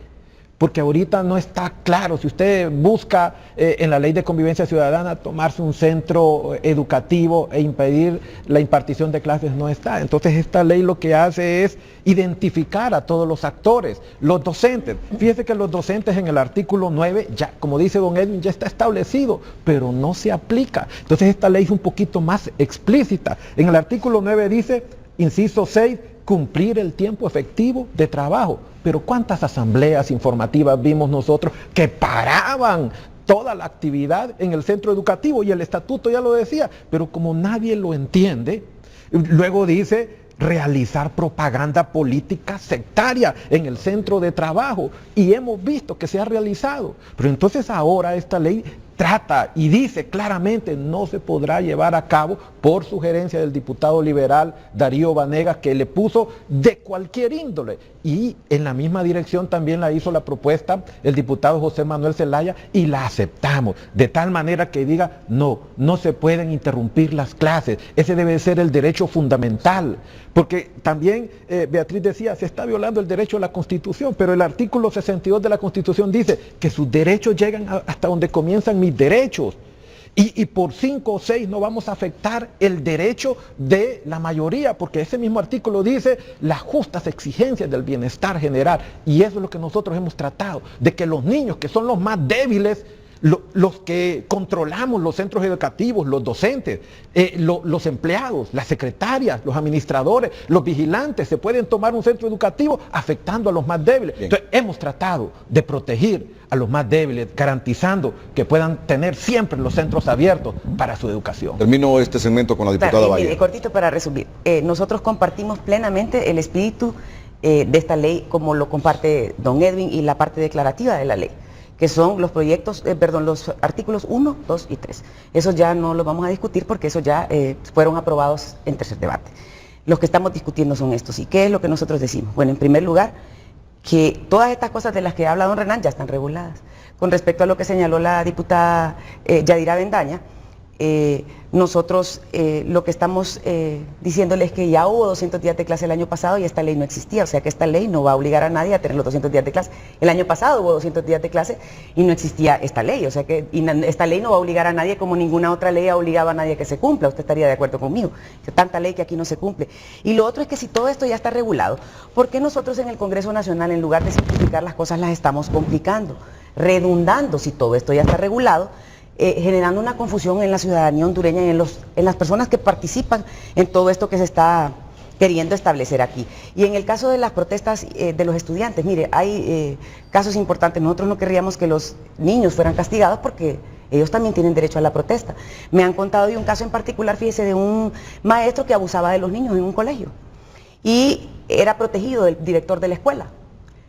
Porque ahorita no está claro, si usted busca en la ley de convivencia ciudadana tomarse un centro educativo e impedir la impartición de clases, no está. Entonces esta ley lo que hace es identificar a todos los actores, los docentes. Fíjese que los docentes en el artículo 9, ya, como dice don Edwin, ya está establecido, pero no se aplica. Entonces esta ley es un poquito más explícita. En el artículo 9 dice, inciso 6, cumplir el tiempo efectivo de trabajo. Pero ¿cuántas asambleas informativas vimos nosotros que paraban toda la actividad en el centro educativo? Y el estatuto ya lo decía, pero como nadie lo entiende, luego dice realizar propaganda política sectaria en el centro de trabajo, y hemos visto que se ha realizado. Pero entonces ahora esta ley trata y dice claramente no se podrá llevar a cabo por sugerencia del diputado liberal Darío Vanegas, que le puso de cualquier índole, y en la misma dirección también la hizo la propuesta el diputado José Manuel Zelaya y la aceptamos, de tal manera que diga no se pueden interrumpir las clases, ese debe ser el derecho fundamental, porque también Beatriz decía, se está violando el derecho a la Constitución, pero el artículo 62 de la Constitución dice que sus derechos llegan hasta donde comienzan mis derechos. Y por 5 o 6 no vamos a afectar el derecho de la mayoría, porque ese mismo artículo dice las justas exigencias del bienestar general, y eso es lo que nosotros hemos tratado, de que los niños, que son los más débiles, los que controlamos los centros educativos, los docentes, los empleados, las secretarias, los administradores, los vigilantes, se pueden tomar un centro educativo afectando a los más débiles. Bien. Entonces hemos tratado de proteger a los más débiles, garantizando que puedan tener siempre los centros abiertos para su educación. Termino este segmento con la diputada Valle. Cortito para resumir. Nosotros compartimos plenamente el espíritu de esta ley, como lo comparte don Edwin, y la parte declarativa de la ley, que son los los artículos 1, 2 y 3. Eso ya no lo vamos a discutir porque eso ya fueron aprobados en tercer debate. Los que estamos discutiendo son estos. ¿Y qué es lo que nosotros decimos? Bueno, en primer lugar, que todas estas cosas de las que habla don Renan ya están reguladas. Con respecto a lo que señaló la diputada Yadira Bendaña, nosotros lo que estamos diciéndole es que ya hubo 200 días de clase el año pasado y esta ley no existía, o sea que esta ley no va a obligar a nadie a tener los 200 días de clase. El año pasado hubo 200 días de clase y no existía esta ley, o sea que esta ley no va a obligar a nadie como ninguna otra ley ha obligado a nadie a que se cumpla. Usted estaría de acuerdo conmigo, que tanta ley que aquí no se cumple. Y lo otro es que si todo esto ya está regulado, ¿por qué nosotros en el Congreso Nacional, en lugar de simplificar las cosas, las estamos complicando, redundando? Si todo esto ya está regulado, generando una confusión en la ciudadanía hondureña y en las personas que participan en todo esto que se está queriendo establecer aquí. Y en el caso de las protestas de los estudiantes, mire, hay casos importantes. Nosotros no querríamos que los niños fueran castigados porque ellos también tienen derecho a la protesta. Me han contado de un caso en particular, fíjese, de un maestro que abusaba de los niños en un colegio y era protegido del director de la escuela.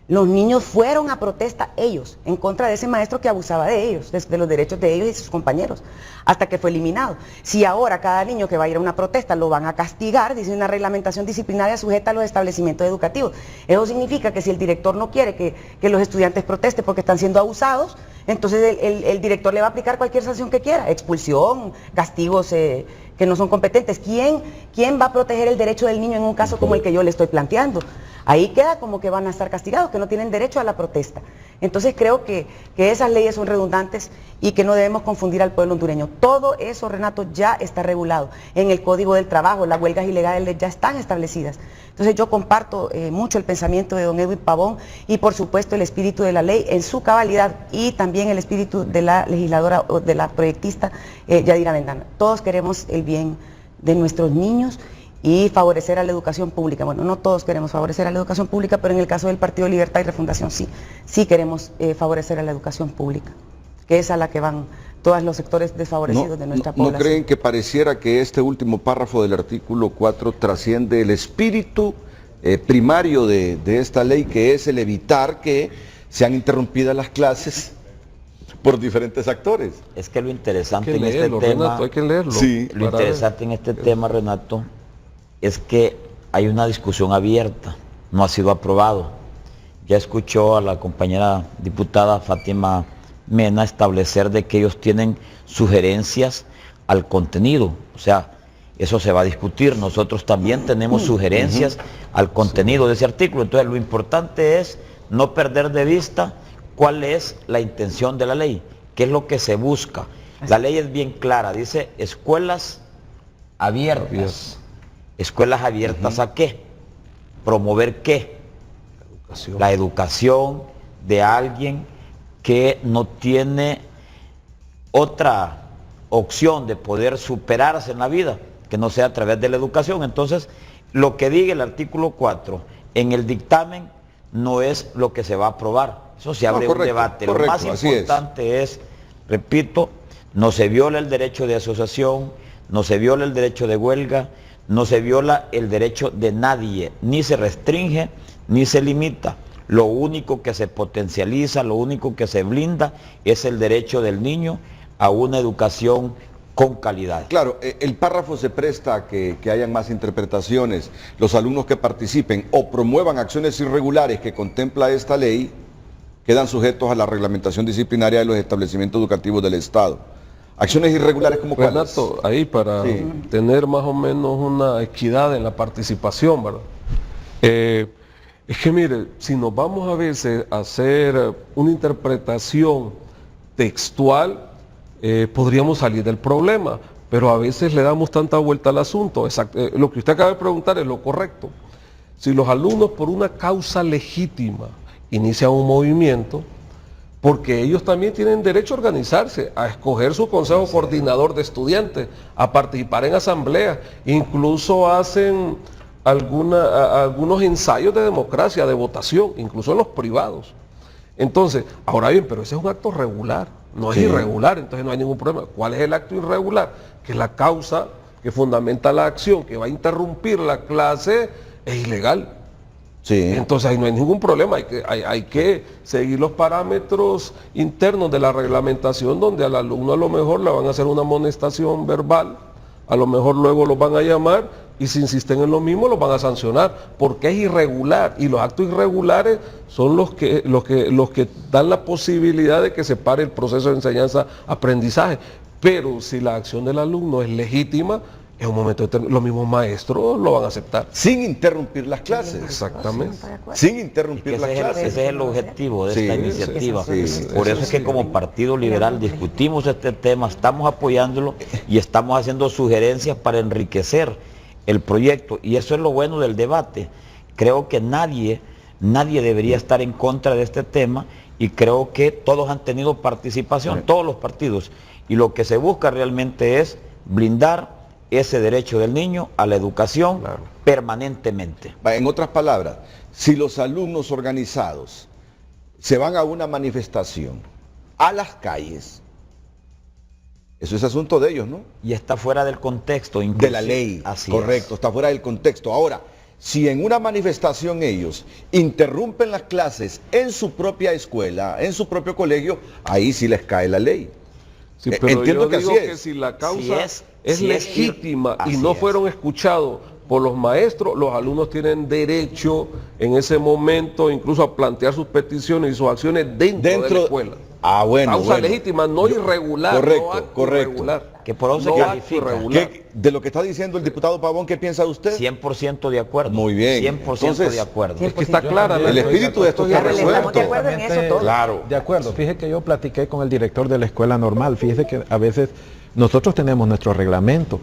Los niños fueron a protesta ellos, en contra de ese maestro que abusaba de ellos, de los derechos de ellos y de sus compañeros, hasta que fue eliminado. Si ahora cada niño que va a ir a una protesta lo van a castigar, dice una reglamentación disciplinaria sujeta a los establecimientos educativos. Eso significa que si el director no quiere que los estudiantes protesten porque están siendo abusados, entonces el director le va a aplicar cualquier sanción que quiera, expulsión, castigos que no son competentes. ¿Quién va a proteger el derecho del niño en un caso como el que yo le estoy planteando? Ahí queda como que van a estar castigados, que no tienen derecho a la protesta. Entonces creo que esas leyes son redundantes y que no debemos confundir al pueblo hondureño. Todo eso, Renato, ya está regulado en el Código del Trabajo, las huelgas ilegales ya están establecidas. Entonces yo comparto mucho el pensamiento de don Edwin Pavón y por supuesto el espíritu de la ley en su cabalidad y también el espíritu de la legisladora o de la proyectista Yadira Vendana. Todos queremos el bien de nuestros niños y favorecer a la educación pública. Bueno, no todos queremos favorecer a la educación pública, pero en el caso del Partido Libertad y Refundación sí queremos favorecer a la educación pública, que es a la que van todos los sectores desfavorecidos de nuestra población. ¿No creen que pareciera que este último párrafo del artículo 4 trasciende el espíritu primario de esta ley, que es el evitar que sean interrumpidas las clases por diferentes actores? Es que lo interesante hay que leerlo, este tema, Renato, hay que leerlo. Sí, lo interesante en este tema, Renato, es que hay una discusión abierta, no ha sido aprobado. Ya escuchó a la compañera diputada Fátima Mena establecer de que ellos tienen sugerencias al contenido, o sea, eso se va a discutir. Nosotros también tenemos sugerencias al contenido de ese artículo. Entonces lo importante es no perder de vista cuál es la intención de la ley, qué es lo que se busca. La ley es bien clara, dice escuelas abiertas. ¿Escuelas abiertas a qué? ¿Promover qué? La educación de alguien que no tiene otra opción de poder superarse en la vida, que no sea a través de la educación. Entonces, lo que diga el artículo 4 en el dictamen no es lo que se va a aprobar. Eso se abre un debate. Lo más importante es, repito, no se viola el derecho de asociación, no se viola el derecho de huelga, no se viola el derecho de nadie, ni se restringe, ni se limita. Lo único que se potencializa, lo único que se blinda es el derecho del niño a una educación con calidad. Claro, el párrafo se presta a que hayan más interpretaciones. Los alumnos que participen o promuevan acciones irregulares que contempla esta ley quedan sujetos a la reglamentación disciplinaria de los establecimientos educativos del Estado. Acciones irregulares como cuáles. Renato, ahí para tener más o menos una equidad en la participación, ¿verdad? Es que mire, si nos vamos a veces a hacer una interpretación textual, podríamos salir del problema, pero a veces le damos tanta vuelta al asunto. Lo que usted acaba de preguntar es lo correcto. Si los alumnos por una causa legítima inician un movimiento, porque ellos también tienen derecho a organizarse, a escoger su consejo coordinador de estudiantes, a participar en asambleas, incluso hacen algunos ensayos de democracia, de votación, incluso en los privados. Entonces, ahora bien, pero ese es un acto regular, no es irregular, entonces no hay ningún problema. ¿Cuál es el acto irregular? Que la causa que fundamenta la acción, que va a interrumpir la clase, es ilegal. Entonces ahí no hay ningún problema, hay que seguir los parámetros internos de la reglamentación, donde al alumno a lo mejor le van a hacer una amonestación verbal, a lo mejor luego los van a llamar y si insisten en lo mismo los van a sancionar, porque es irregular y los actos irregulares son los que dan la posibilidad de que se pare el proceso de enseñanza-aprendizaje. Pero si la acción del alumno es legítima, en un momento determinado, los mismos maestros lo van a aceptar. Sin interrumpir las clases. Exactamente. Sin interrumpir las clases. Ese es el objetivo de esta iniciativa. Por eso es que como Partido Liberal discutimos este tema, estamos apoyándolo y estamos haciendo sugerencias para enriquecer el proyecto. Y eso es lo bueno del debate. Creo que nadie debería estar en contra de este tema y creo que todos han tenido participación, todos los partidos. Y lo que se busca realmente es blindar ese derecho del niño a la educación permanentemente. En otras palabras, si los alumnos organizados se van a una manifestación, a las calles, eso es asunto de ellos, ¿no? Y está fuera del contexto de la ley. Así correcto, está fuera del contexto. Ahora, si en una manifestación ellos interrumpen las clases en su propia escuela, en su propio colegio, ahí sí les cae la ley. Sí, pero entiendo yo digo que si la causa es legítima y no fueron escuchados por los maestros, los alumnos tienen derecho en ese momento incluso a plantear sus peticiones y sus acciones dentro de la escuela. Ah, bueno. Causa legítima, no irregular. Correcto, no acto correcto. irregular. Que por eso No se acto califica. irregular. De lo que está diciendo el diputado Pavón, ¿qué piensa usted? 100% de acuerdo. Muy bien. 100% Entonces, de acuerdo. Es que está clara el espíritu de esto está Estamos de resuelto. acuerdo en eso todos. Claro. De acuerdo, fíjese que yo platiqué con el director de la escuela normal, fíjese que a veces nosotros tenemos nuestro reglamento,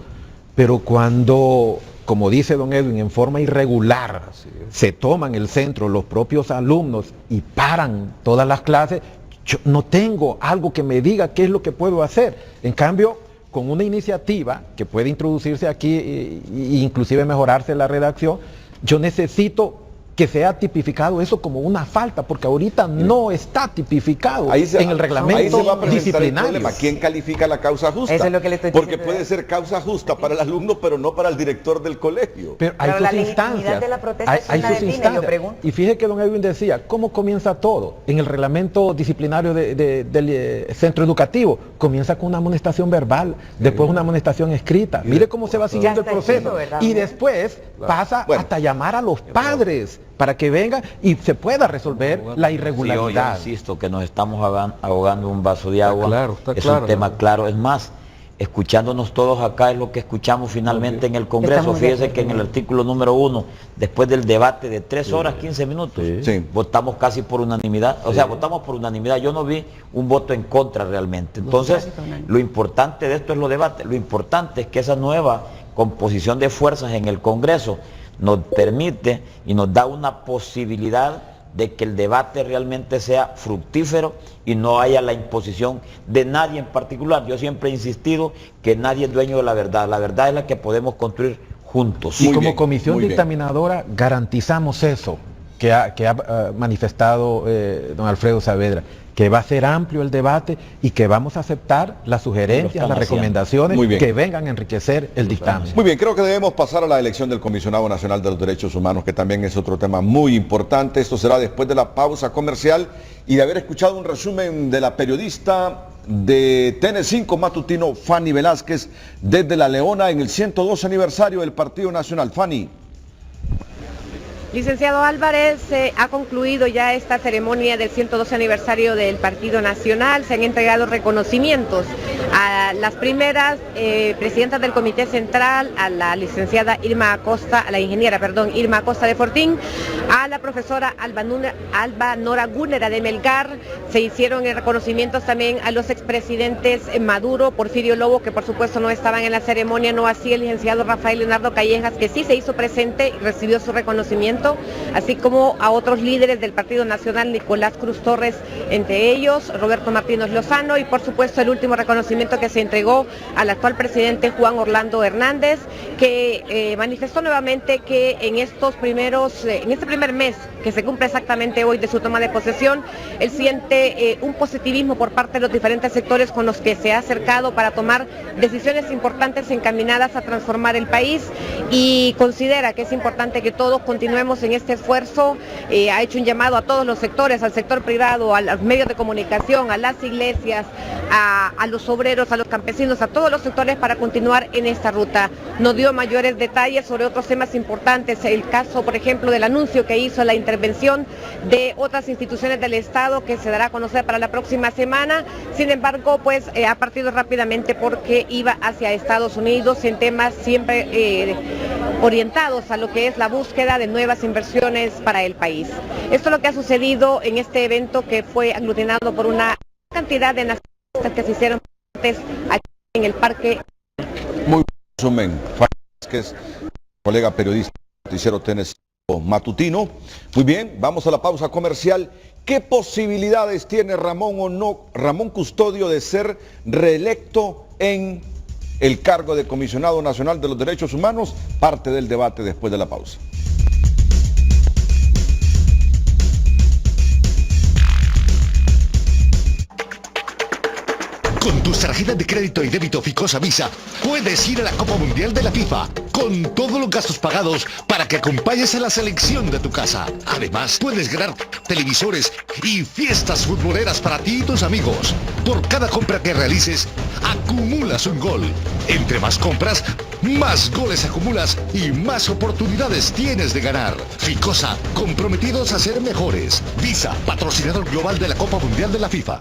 pero cuando, como dice don Edwin, en forma irregular se toman el centro los propios alumnos y paran todas las clases, yo no tengo algo que me diga qué es lo que puedo hacer. En cambio, con una iniciativa que puede introducirse aquí e inclusive mejorarse la redacción, yo necesito que sea tipificado eso como una falta, porque ahorita no está tipificado en el reglamento ahí se va a presentar el disciplinario. problema. ¿Quién califica la causa justa? Eso es lo que le estoy Porque diciendo. puede ser causa justa para el alumno, pero no para el director del colegio. Pero hay Pero la sus legitimidad instancias. de la protesta Hay es una sus define, yo instancias. pregunto. Y fíjese que don Edwin decía, ¿cómo comienza todo? En el reglamento disciplinario del centro educativo. Comienza con una amonestación verbal, después una amonestación escrita. Mire cómo se va siguiendo el Ya está proceso. escrito, ¿verdad? Y después pasa Bueno. hasta llamar a los padres para que vengan y se pueda resolver la Sí, yo irregularidad. insisto que nos estamos ahogando en un vaso de agua. claro, está es claro. un tema claro. Es más, escuchándonos todos acá es lo que escuchamos finalmente en el Congreso. Estamos de Fíjese acuerdo. que en el artículo número 1, después del debate de 3 horas 15 minutos, Sí. votamos casi por unanimidad. O sea, votamos por unanimidad. Yo no vi un voto en contra realmente. Entonces, lo importante de esto es los debates. Lo importante es que esa nueva composición de fuerzas en el Congreso nos permite y nos da una posibilidad de que el debate realmente sea fructífero y no haya la imposición de nadie en particular. Yo siempre he insistido que nadie es dueño de la verdad es la que podemos construir juntos. Y Muy como bien, comisión muy bien. dictaminadora garantizamos eso que ha manifestado don Alfredo Saavedra, que va a ser amplio el debate y que vamos a aceptar las sugerencias, están las haciendo. recomendaciones Muy bien. que vengan a enriquecer el dictamen. Muy bien, creo que debemos pasar a la elección del Comisionado Nacional de los Derechos Humanos, que también es otro tema muy importante. Esto será después de la pausa comercial y de haber escuchado un resumen de la periodista de TN5 matutino, Fanny Velázquez, desde La Leona en el 102 aniversario del Partido Nacional. Fanny. Licenciado Álvarez, ha concluido ya esta ceremonia del 112 aniversario del Partido Nacional. Se han entregado reconocimientos a las primeras presidentas del Comité Central, a la licenciada Irma Acosta, a la ingeniera, perdón, Irma Acosta de Fortín, a la profesora Alba Nora Gúnera de Melgar. Se hicieron reconocimientos también a los expresidentes Maduro, Porfirio Lobo, que por supuesto no estaban en la ceremonia, no así el licenciado Rafael Leonardo Callejas, que sí se hizo presente y recibió su reconocimiento, así como a otros líderes del Partido Nacional, Nicolás Cruz Torres, entre ellos, Roberto Martínez Lozano, y por supuesto el último reconocimiento que se entregó al actual presidente Juan Orlando Hernández, que manifestó nuevamente que en este primer mes, que se cumple exactamente hoy de su toma de posesión, él siente un positivismo por parte de los diferentes sectores con los que se ha acercado para tomar decisiones importantes encaminadas a transformar el país, y considera que es importante que todos continuemos en este esfuerzo. Ha hecho un llamado a todos los sectores, al sector privado, a los medios de comunicación, a las iglesias, a los obreros, a los campesinos, a todos los sectores para continuar en esta ruta. No dio mayores detalles sobre otros temas importantes, el caso, por ejemplo, del anuncio que hizo la intervención de otras instituciones del Estado, que se dará a conocer para la próxima semana. Sin embargo, pues ha partido rápidamente porque iba hacia Estados Unidos en temas siempre orientados a lo que es la búsqueda de nuevas inversiones para el país. Esto es lo que ha sucedido en este evento, que fue aglutinado por una cantidad de nacionalistas que se hicieron antes aquí en el Parque. Muy resumen, Fanny Velázquez, colega periodista, noticiero TN5 matutino. Muy bien, vamos a la pausa comercial. ¿Qué posibilidades tiene Ramón Custodio de ser reelecto en el cargo de Comisionado Nacional de los Derechos Humanos? Parte del debate después de la pausa. Con tus las tarjetas de crédito y débito Ficosa Visa, puedes ir a la Copa Mundial de la FIFA con todos los gastos pagados para que acompañes a la selección de tu casa. Además, puedes ganar televisores y fiestas futboleras para ti y tus amigos. Por cada compra que realices, acumulas un gol. Entre más compras, más goles acumulas y más oportunidades tienes de ganar. Ficosa, comprometidos a ser mejores. Visa, patrocinador global de la Copa Mundial de la FIFA.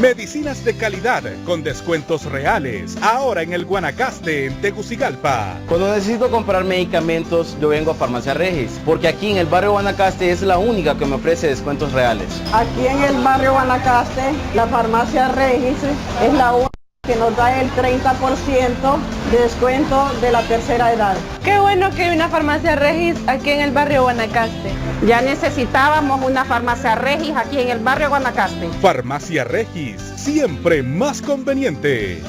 Medicinas de calidad con descuentos reales. Ahora en el Guanacaste, en Tegucigalpa. Cuando necesito comprar medicamentos, yo vengo a Farmacia Regis, porque aquí en el barrio Guanacaste es la única que me ofrece descuentos reales. Aquí en el barrio Guanacaste, la Farmacia Regis es la única que nos da el 30% de descuento de la tercera edad. Qué bueno que hay una Farmacia Regis aquí en el barrio Guanacaste. Ya necesitábamos una Farmacia Regis aquí en el barrio Guanacaste. Farmacia Regis, siempre más conveniente.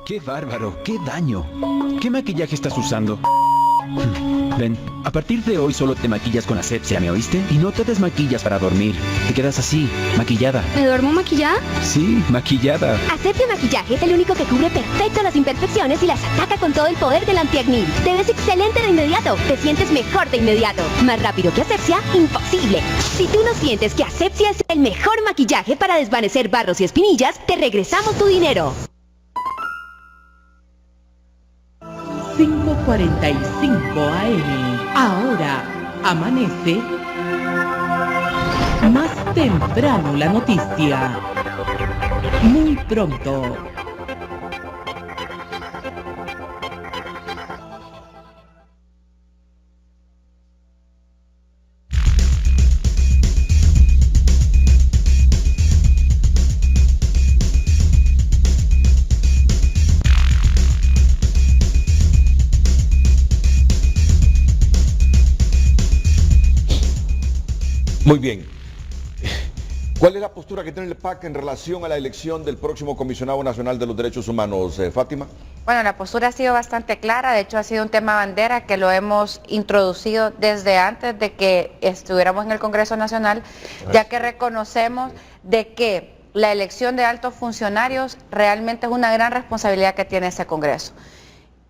¡Qué bárbaro! ¡Qué daño! ¿Qué maquillaje estás usando? Ven, a partir de hoy solo te maquillas con Asepsia, ¿me oíste? Y no te desmaquillas para dormir. Te quedas así, maquillada. ¿Me duermo maquillada? Sí, maquillada. Asepsia Maquillaje es el único que cubre perfecto las imperfecciones y las ataca con todo el poder del antiacné. Te ves excelente de inmediato. Te sientes mejor de inmediato. Más rápido que Asepsia, imposible. Si tú no sientes que Asepsia es el mejor maquillaje para desvanecer barros y espinillas, te regresamos tu dinero. 5:45 AM. Ahora amanece más temprano la noticia. Muy pronto. Muy bien. ¿Cuál es la postura que tiene el PAC en relación a la elección del próximo Comisionado Nacional de los Derechos Humanos, Fátima? Bueno, la postura ha sido bastante clara, de hecho ha sido un tema bandera que lo hemos introducido desde antes de que estuviéramos en el Congreso Nacional, ya que reconocemos de que la elección de altos funcionarios realmente es una gran responsabilidad que tiene ese Congreso.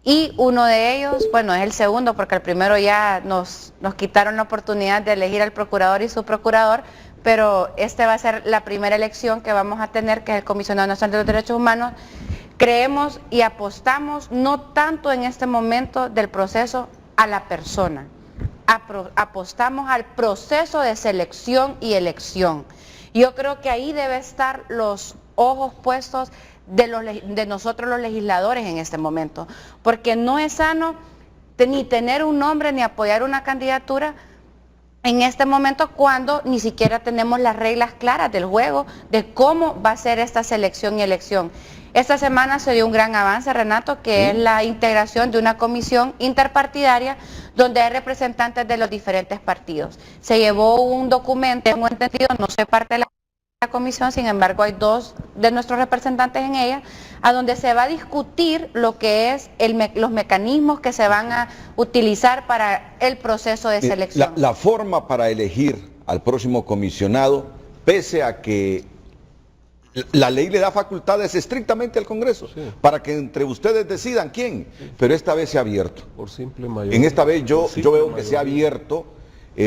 Y uno de ellos, bueno, es el segundo, porque el primero ya nos quitaron la oportunidad de elegir al procurador y su procurador, pero este va a ser la primera elección que vamos a tener, que es el Comisionado Nacional de los Derechos Humanos. Creemos y apostamos no tanto en este momento del proceso a la persona, apostamos al proceso de selección y elección. Yo creo que ahí debe estar los ojos puestos de nosotros los legisladores en este momento, porque no es sano ni tener un nombre ni apoyar una candidatura en este momento cuando ni siquiera tenemos las reglas claras del juego de cómo va a ser esta selección y elección. Esta semana se dio un gran avance, Renato, que es la integración de una comisión interpartidaria donde hay representantes de los diferentes partidos. Se llevó un documento, tengo entendido, no soy parte de la comisión, sin embargo hay dos de nuestros representantes en ella, a donde se va a discutir lo que es los mecanismos que se van a utilizar para el proceso de selección. La forma para elegir al próximo comisionado, pese a que la ley le da facultades estrictamente al Congreso, para que entre ustedes decidan quién, pero esta vez se ha abierto. Por simple mayoría. En esta vez yo veo que se ha abierto.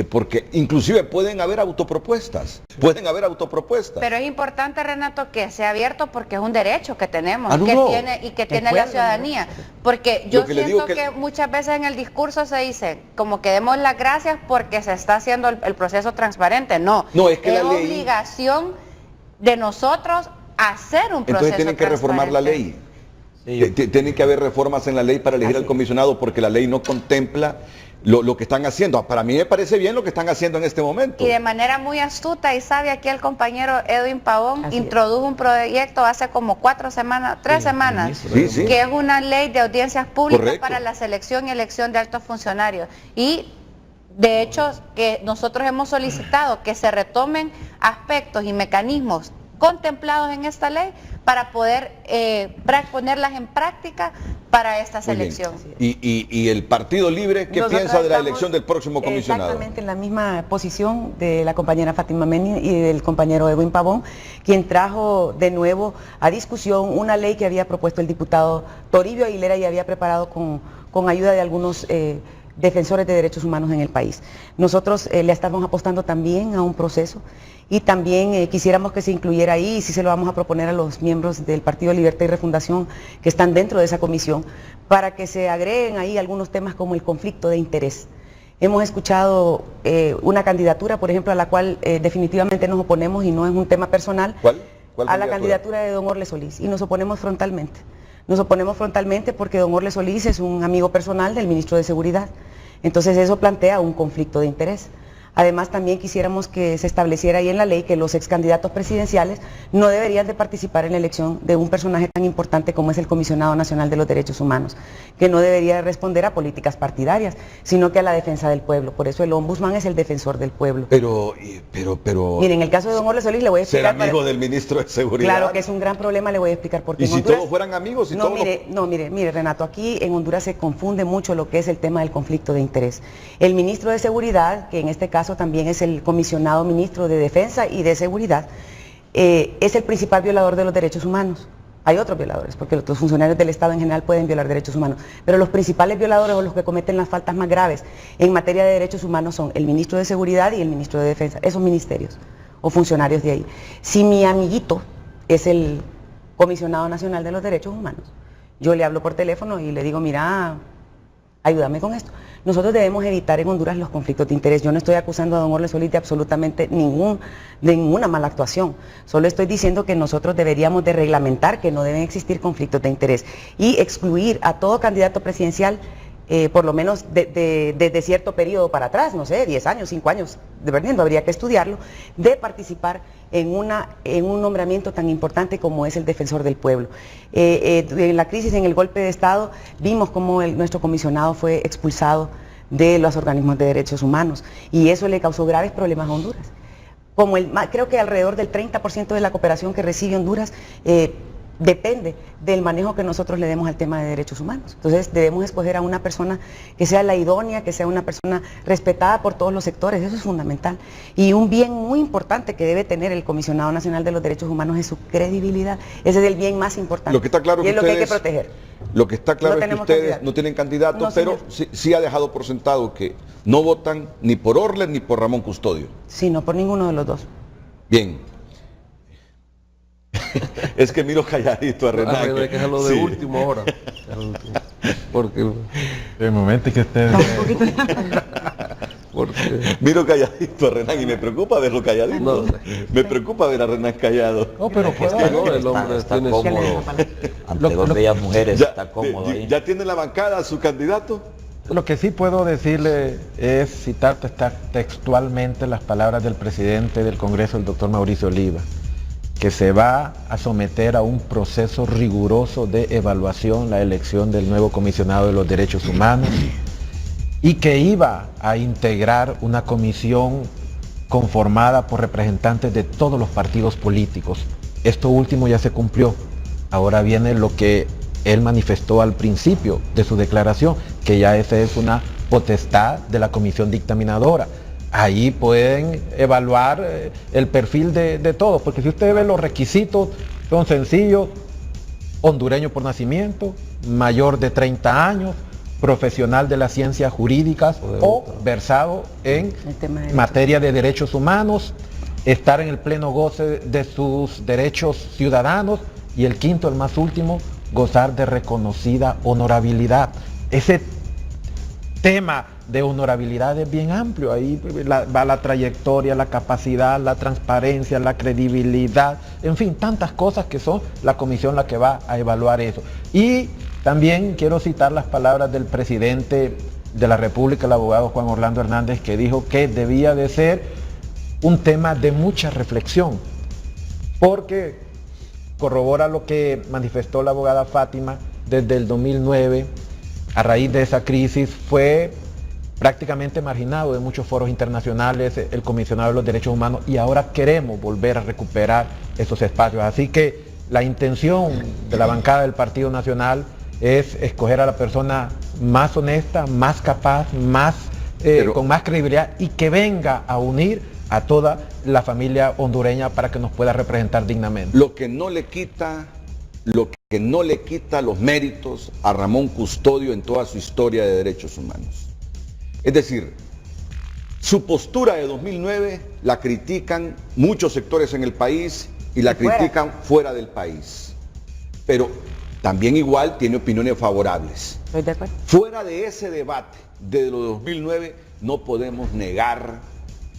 Porque inclusive pueden haber autopropuestas, Pero es importante, Renato, que sea abierto porque es un derecho que tenemos, que tiene la ciudadanía. Porque yo siento que muchas veces en el discurso se dice, como que demos las gracias porque se está haciendo el proceso transparente. No, es que es la ley, obligación de nosotros hacer un proceso. Entonces tienen que reformar la ley. Tienen que haber reformas en la ley para elegir al comisionado porque la ley no contempla lo que están haciendo. Para mí me parece bien lo que están haciendo en este momento. Y de manera muy astuta y sabia, aquí el compañero Edwin Pavón introdujo un proyecto hace como 3 semanas, que es una ley de audiencias públicas para la selección y elección de altos funcionarios. Y de hecho que nosotros hemos solicitado que se retomen aspectos y mecanismos contemplados en esta ley para poder ponerlas en práctica para esta Muy bien. selección. ¿Y el Partido Libre qué Nosotros piensa de la estamos elección del próximo comisionado? Exactamente en la misma posición de la compañera Fátima Meni y del compañero Edwin Pavón, quien trajo de nuevo a discusión una ley que había propuesto el diputado Toribio Aguilera y había preparado con ayuda de algunos defensores de derechos humanos en el país. Nosotros le estamos apostando también a un proceso y también quisiéramos que se incluyera ahí, y sí se lo vamos a proponer a los miembros del Partido Libertad y Refundación que están dentro de esa comisión, para que se agreguen ahí algunos temas como el conflicto de interés. Hemos escuchado una candidatura, por ejemplo, a la cual definitivamente nos oponemos y no es un tema personal. ¿Cuál a la candidatura de don Orle Solís, y nos oponemos frontalmente. Nos oponemos frontalmente porque don Orle Solís es un amigo personal del ministro de Seguridad. Entonces eso plantea un conflicto de interés. Además, también quisiéramos que se estableciera ahí en la ley que los ex candidatos presidenciales no deberían de participar en la elección de un personaje tan importante como es el Comisionado Nacional de los Derechos Humanos, que no debería responder a políticas partidarias, sino que a la defensa del pueblo. Por eso el ombudsman es el defensor del pueblo. Pero... Miren, en el caso de don Orle Solís le voy a explicar... Ser amigo del ministro de Seguridad. Claro que es un gran problema, le voy a explicar por qué. ¿Y si Honduras... todos fueran amigos? Mire, Renato, aquí en Honduras se confunde mucho lo que es el tema del conflicto de interés. El ministro de Seguridad, que en este caso también es el comisionado ministro de Defensa y de Seguridad, es el principal violador de los derechos humanos. Hay otros violadores, porque los funcionarios del Estado en general pueden violar derechos humanos, pero los principales violadores o los que cometen las faltas más graves en materia de derechos humanos son el ministro de Seguridad y el ministro de Defensa, esos ministerios o funcionarios de ahí. Si mi amiguito es el comisionado nacional de los derechos humanos, yo le hablo por teléfono y le digo, mira, ayúdame con esto. Nosotros debemos evitar en Honduras los conflictos de interés. Yo no estoy acusando a don Orle Solís de absolutamente ninguna mala actuación. Solo estoy diciendo que nosotros deberíamos de reglamentar que no deben existir conflictos de interés y excluir a todo candidato presidencial, por lo menos desde cierto periodo para atrás, no sé, 10 años, 5 años, dependiendo, habría que estudiarlo, de participar en un nombramiento tan importante como es el defensor del pueblo. En la crisis, en el golpe de Estado, vimos cómo nuestro comisionado fue expulsado de los organismos de derechos humanos y eso le causó graves problemas a Honduras. Creo que alrededor del 30% de la cooperación que recibe Honduras depende del manejo que nosotros le demos al tema de derechos humanos. Entonces debemos escoger a una persona que sea la idónea, que sea una persona respetada por todos los sectores, eso es fundamental. Y un bien muy importante que debe tener el Comisionado Nacional de los Derechos Humanos es su credibilidad. Ese es el bien más importante. Lo que está claro y es lo que hay que proteger. Lo que está claro es que ustedes candidato. no tienen candidato, No, pero sí ha dejado por sentado que no votan ni por Orle ni por Ramón Custodio. Sí, no por ninguno de los dos. Bien. Es que miro calladito a Renan. Hay que dejarlo de último ahora. Porque el momento que usted... Miro calladito a Renan y me preocupa verlo calladito. No. Me preocupa ver a Renan callado. No, pero Es que no, el hombre está cómodo. Ante dos bellas mujeres está cómodo ahí. ¿Ya tiene la bancada a su candidato? Lo que sí puedo decirle es citar textualmente las palabras del presidente del Congreso, el doctor Mauricio Oliva, que se va a someter a un proceso riguroso de evaluación la elección del nuevo comisionado de los derechos humanos y que iba a integrar una comisión conformada por representantes de todos los partidos políticos. Esto último ya se cumplió. Ahora viene lo que él manifestó al principio de su declaración, que ya esa es una potestad de la comisión dictaminadora. Ahí pueden evaluar el perfil de todos, porque si usted ve los requisitos, son sencillos: hondureño por nacimiento, mayor de 30 años, profesional de las ciencias jurídicas o versado en materia de derechos humanos, estar en el pleno goce de sus derechos ciudadanos y el quinto, el más último, gozar de reconocida honorabilidad. Ese tema de honorabilidad es bien amplio, ahí va la trayectoria, la capacidad, la transparencia, la credibilidad, en fin, tantas cosas que son la comisión la que va a evaluar eso. Y también quiero citar las palabras del presidente de la República, el abogado Juan Orlando Hernández, que dijo que debía de ser un tema de mucha reflexión, porque corrobora lo que manifestó la abogada Fátima desde el 2009, a raíz de esa crisis fue prácticamente marginado de muchos foros internacionales el comisionado de los derechos humanos y ahora queremos volver a recuperar esos espacios. Así que la intención de la bancada del Partido Nacional es escoger a la persona más honesta, más capaz, con más credibilidad y que venga a unir a toda la familia hondureña para que nos pueda representar dignamente. Lo que no le quita los méritos a Ramón Custodio en toda su historia de derechos humanos. Es decir, su postura de 2009 la critican muchos sectores en el país y la critican fuera del país. Pero también igual tiene opiniones favorables. Estoy de acuerdo. Fuera de ese debate de lo de 2009 no podemos negar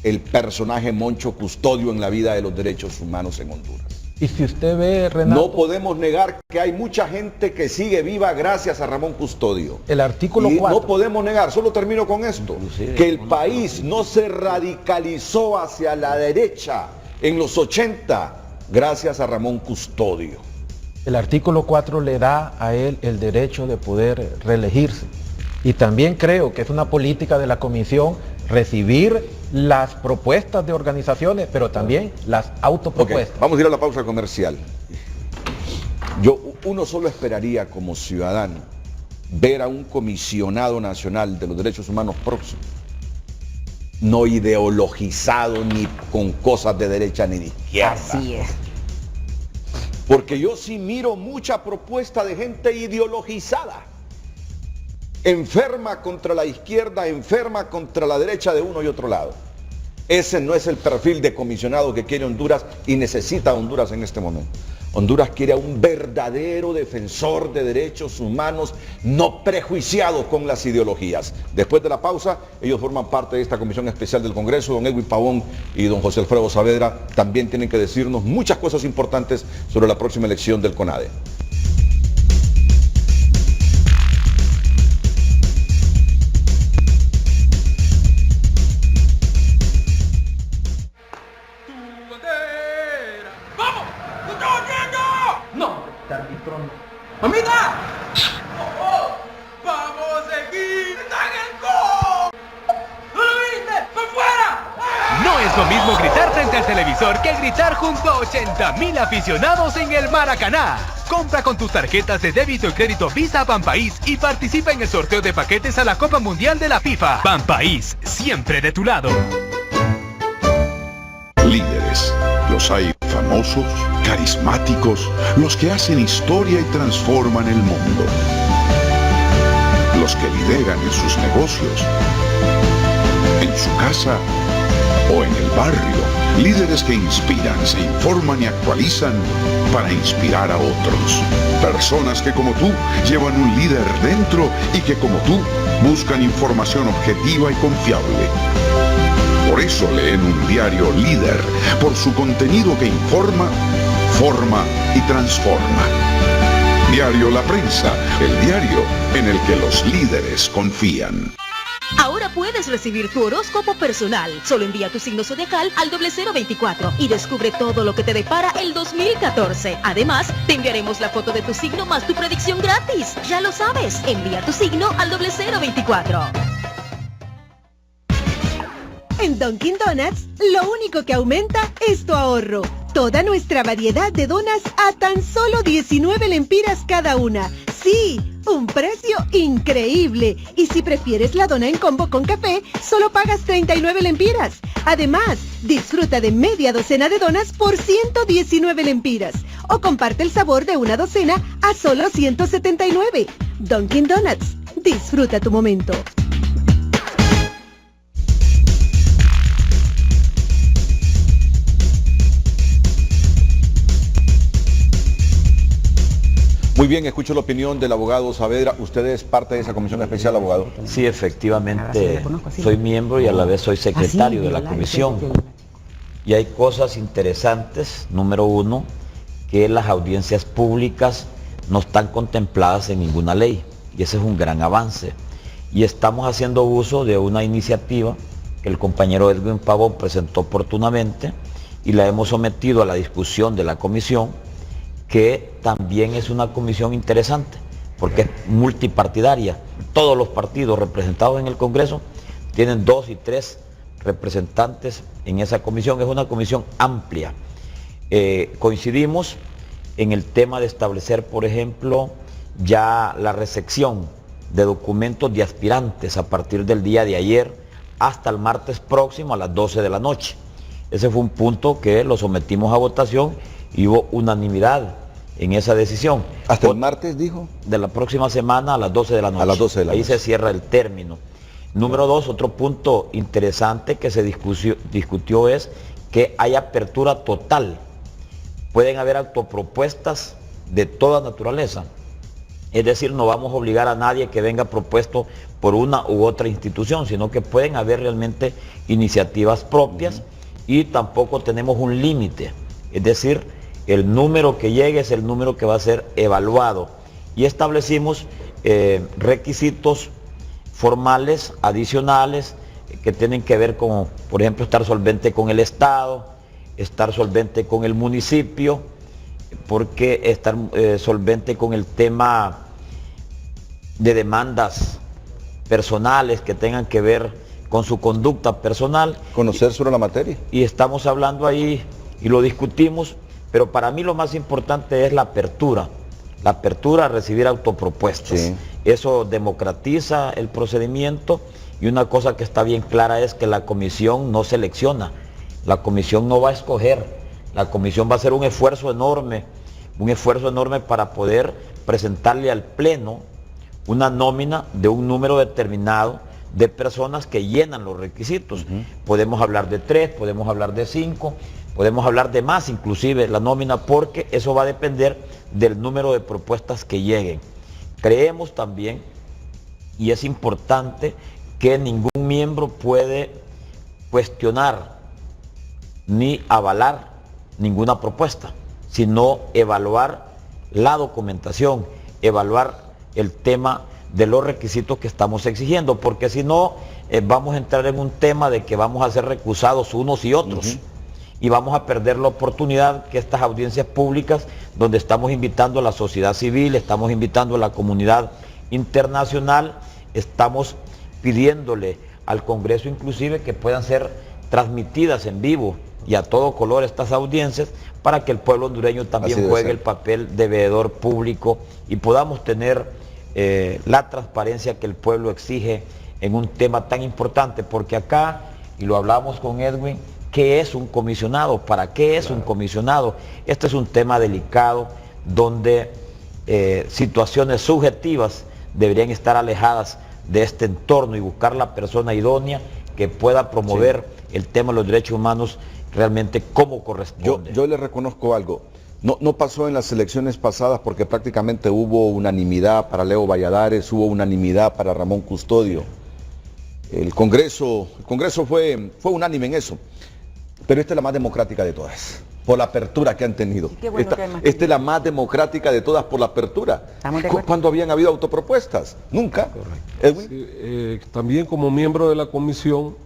el personaje Moncho Custodio en la vida de los derechos humanos en Honduras. Y si usted ve, Renato, no podemos negar que hay mucha gente que sigue viva gracias a Ramón Custodio. El artículo 4. No podemos negar, solo termino con esto, que el país no se radicalizó hacia la derecha en los 80 gracias a Ramón Custodio. El artículo 4 le da a él el derecho de poder reelegirse. Y también creo que es una política de la comisión recibir las propuestas de organizaciones, pero también las autopropuestas. Okay, vamos a ir a la pausa comercial. Uno solo esperaría como ciudadano ver a un comisionado nacional de los derechos humanos próximo, no ideologizado ni con cosas de derecha ni de izquierda. Así es. Porque yo sí miro mucha propuesta de gente ideologizada, enferma contra la izquierda, enferma contra la derecha de uno y otro lado. Ese no es el perfil de comisionado que quiere Honduras y necesita Honduras en este momento. Honduras quiere a un verdadero defensor de derechos humanos, no prejuiciado con las ideologías. Después de la pausa, ellos forman parte de esta comisión especial del Congreso. Don Edwin Pavón y don José Alfredo Saavedra también tienen que decirnos muchas cosas importantes sobre la próxima elección del CONADE. ¡Mamita! ¡Oh! ¡Vamos a seguir! ¡Están en gol! ¿No lo viste? ¡Fue fuera! No es lo mismo gritar frente al televisor que gritar junto a 80,000 aficionados en el Maracaná. Compra con tus tarjetas de débito y crédito Visa Banpaís y participa en el sorteo de paquetes a la Copa Mundial de la FIFA. Banpaís, siempre de tu lado. Líderes. Los hay famosos, carismáticos, los que hacen historia y transforman el mundo. Los que lideran en sus negocios, en su casa o en el barrio. Líderes que inspiran, se informan y actualizan para inspirar a otros. Personas que como tú llevan un líder dentro y que como tú buscan información objetiva y confiable. Por eso leen un diario líder, por su contenido que informa, forma y transforma. Diario La Prensa, el diario en el que los líderes confían. Ahora puedes recibir tu horóscopo personal. Solo envía tu signo zodiacal al 0024 y descubre todo lo que te depara el 2014. Además, te enviaremos la foto de tu signo más tu predicción gratis. Ya lo sabes, envía tu signo al 0024. En Dunkin' Donuts, lo único que aumenta es tu ahorro. Toda nuestra variedad de donas a tan solo 19 lempiras cada una. Sí, un precio increíble. Y si prefieres la dona en combo con café, solo pagas 39 lempiras. Además, disfruta de media docena de donas por 119 lempiras. O comparte el sabor de una docena a solo 179. Dunkin' Donuts, disfruta tu momento. Muy bien, escucho la opinión del abogado Saavedra. ¿Usted es parte de esa comisión especial, abogado? Sí, efectivamente, soy miembro y a la vez soy secretario de la comisión. Y hay cosas interesantes. Número uno, que las audiencias públicas no están contempladas en ninguna ley. Y ese es un gran avance. Y estamos haciendo uso de una iniciativa que el compañero Edwin Pavón presentó oportunamente y la hemos sometido a la discusión de la comisión, que también es una comisión interesante, porque es multipartidaria. Todos los partidos representados en el Congreso tienen 2 y 3 representantes en esa comisión. Es una comisión amplia. Coincidimos en el tema de establecer, por ejemplo, ya la recepción de documentos de aspirantes a partir del día de ayer hasta el martes próximo a las 12 de la noche. Ese fue un punto que lo sometimos a votación y hubo unanimidad en esa decisión. ¿Hasta el martes, dijo? De la próxima semana a las 12 de la noche. A las 12 de la Ahí noche. se cierra el término. Número 2, otro punto interesante que se discutió es que hay apertura total. Pueden haber autopropuestas de toda naturaleza. Es decir, no vamos a obligar a nadie que venga propuesto por una u otra institución, sino que pueden haber realmente iniciativas propias y tampoco tenemos un límite. Es decir, el número que llegue es el número que va a ser evaluado. Y establecimos requisitos formales, adicionales, que tienen que ver con, por ejemplo, estar solvente con el Estado, estar solvente con el municipio, porque estar solvente con el tema de demandas personales que tengan que ver con su conducta personal. Conocer sobre la materia. Y estamos hablando ahí y lo discutimos, pero para mí lo más importante es la apertura a recibir autopropuestas. Sí. Eso democratiza el procedimiento y una cosa que está bien clara es que la comisión no selecciona, la comisión no va a escoger, la comisión va a hacer un esfuerzo enorme para poder presentarle al Pleno una nómina de un número determinado de personas que llenan los requisitos. Podemos hablar de 3, podemos hablar de 5, podemos hablar de más inclusive la nómina, porque eso va a depender del número de propuestas que lleguen. Creemos también, y es importante, que ningún miembro puede cuestionar ni avalar ninguna propuesta, sino evaluar la documentación, evaluar el tema de los requisitos que estamos exigiendo, porque si no vamos a entrar en un tema de que vamos a ser recusados unos y otros, y vamos a perder la oportunidad que estas audiencias públicas, donde estamos invitando a la sociedad civil, estamos invitando a la comunidad internacional, estamos pidiéndole al Congreso inclusive que puedan ser transmitidas en vivo y a todo color estas audiencias, para que el pueblo hondureño también juegue el papel de veedor público y podamos tener la transparencia que el pueblo exige en un tema tan importante, porque acá, y lo hablamos con Edwin, ¿qué es un comisionado? ¿Para qué es un comisionado? Este es un tema delicado donde situaciones subjetivas deberían estar alejadas de este entorno y buscar la persona idónea que pueda promover el tema de los derechos humanos realmente como corresponde. Yo le reconozco algo. No pasó en las elecciones pasadas porque prácticamente hubo unanimidad para Leo Valladares, hubo unanimidad para Ramón Custodio. El Congreso fue unánime en eso. Pero esta es la más democrática de todas, por la apertura que han tenido. Esta es la más democrática de todas por la apertura. ¿Cuándo habían habido autopropuestas? Nunca. Sí, también como miembro de la comisión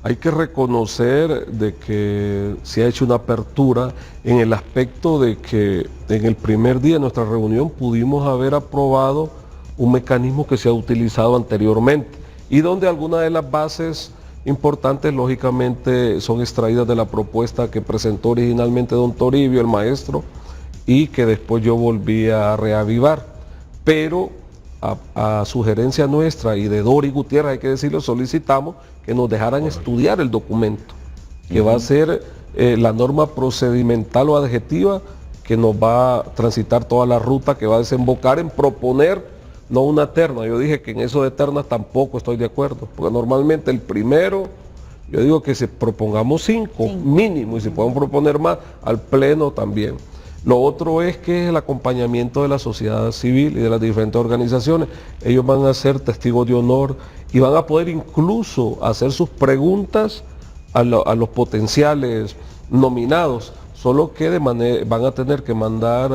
hay que reconocer de que se ha hecho una apertura en el aspecto de que en el primer día de nuestra reunión pudimos haber aprobado un mecanismo que se ha utilizado anteriormente y donde algunas de las bases importantes lógicamente son extraídas de la propuesta que presentó originalmente don Toribio, el maestro, y que después yo volví a reavivar. Pero a sugerencia nuestra y de Dori Gutiérrez, hay que decirlo, solicitamos que nos dejaran estudiar el documento, que va a ser la norma procedimental o adjetiva que nos va a transitar toda la ruta, que va a desembocar en proponer no una terna. Yo dije que en eso de ternas tampoco estoy de acuerdo, porque normalmente el primero, yo digo que se propongamos 5 mínimo, y si podemos proponer más, al Pleno también. Lo otro es que es el acompañamiento de la sociedad civil y de las diferentes organizaciones. Ellos van a ser testigos de honor y van a poder incluso hacer sus preguntas a los potenciales nominados, solo que van a tener que mandar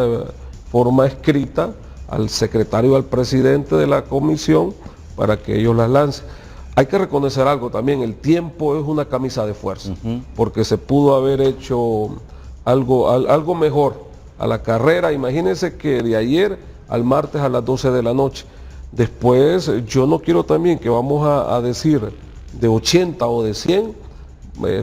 forma escrita al secretario y al presidente de la comisión para que ellos las lancen. Hay que reconocer algo también, el tiempo es una camisa de fuerza, porque se pudo haber hecho algo mejor a la carrera. Imagínense que de ayer al martes a las 12 de la noche. Después yo no quiero también que vamos a decir de 80 o de 100,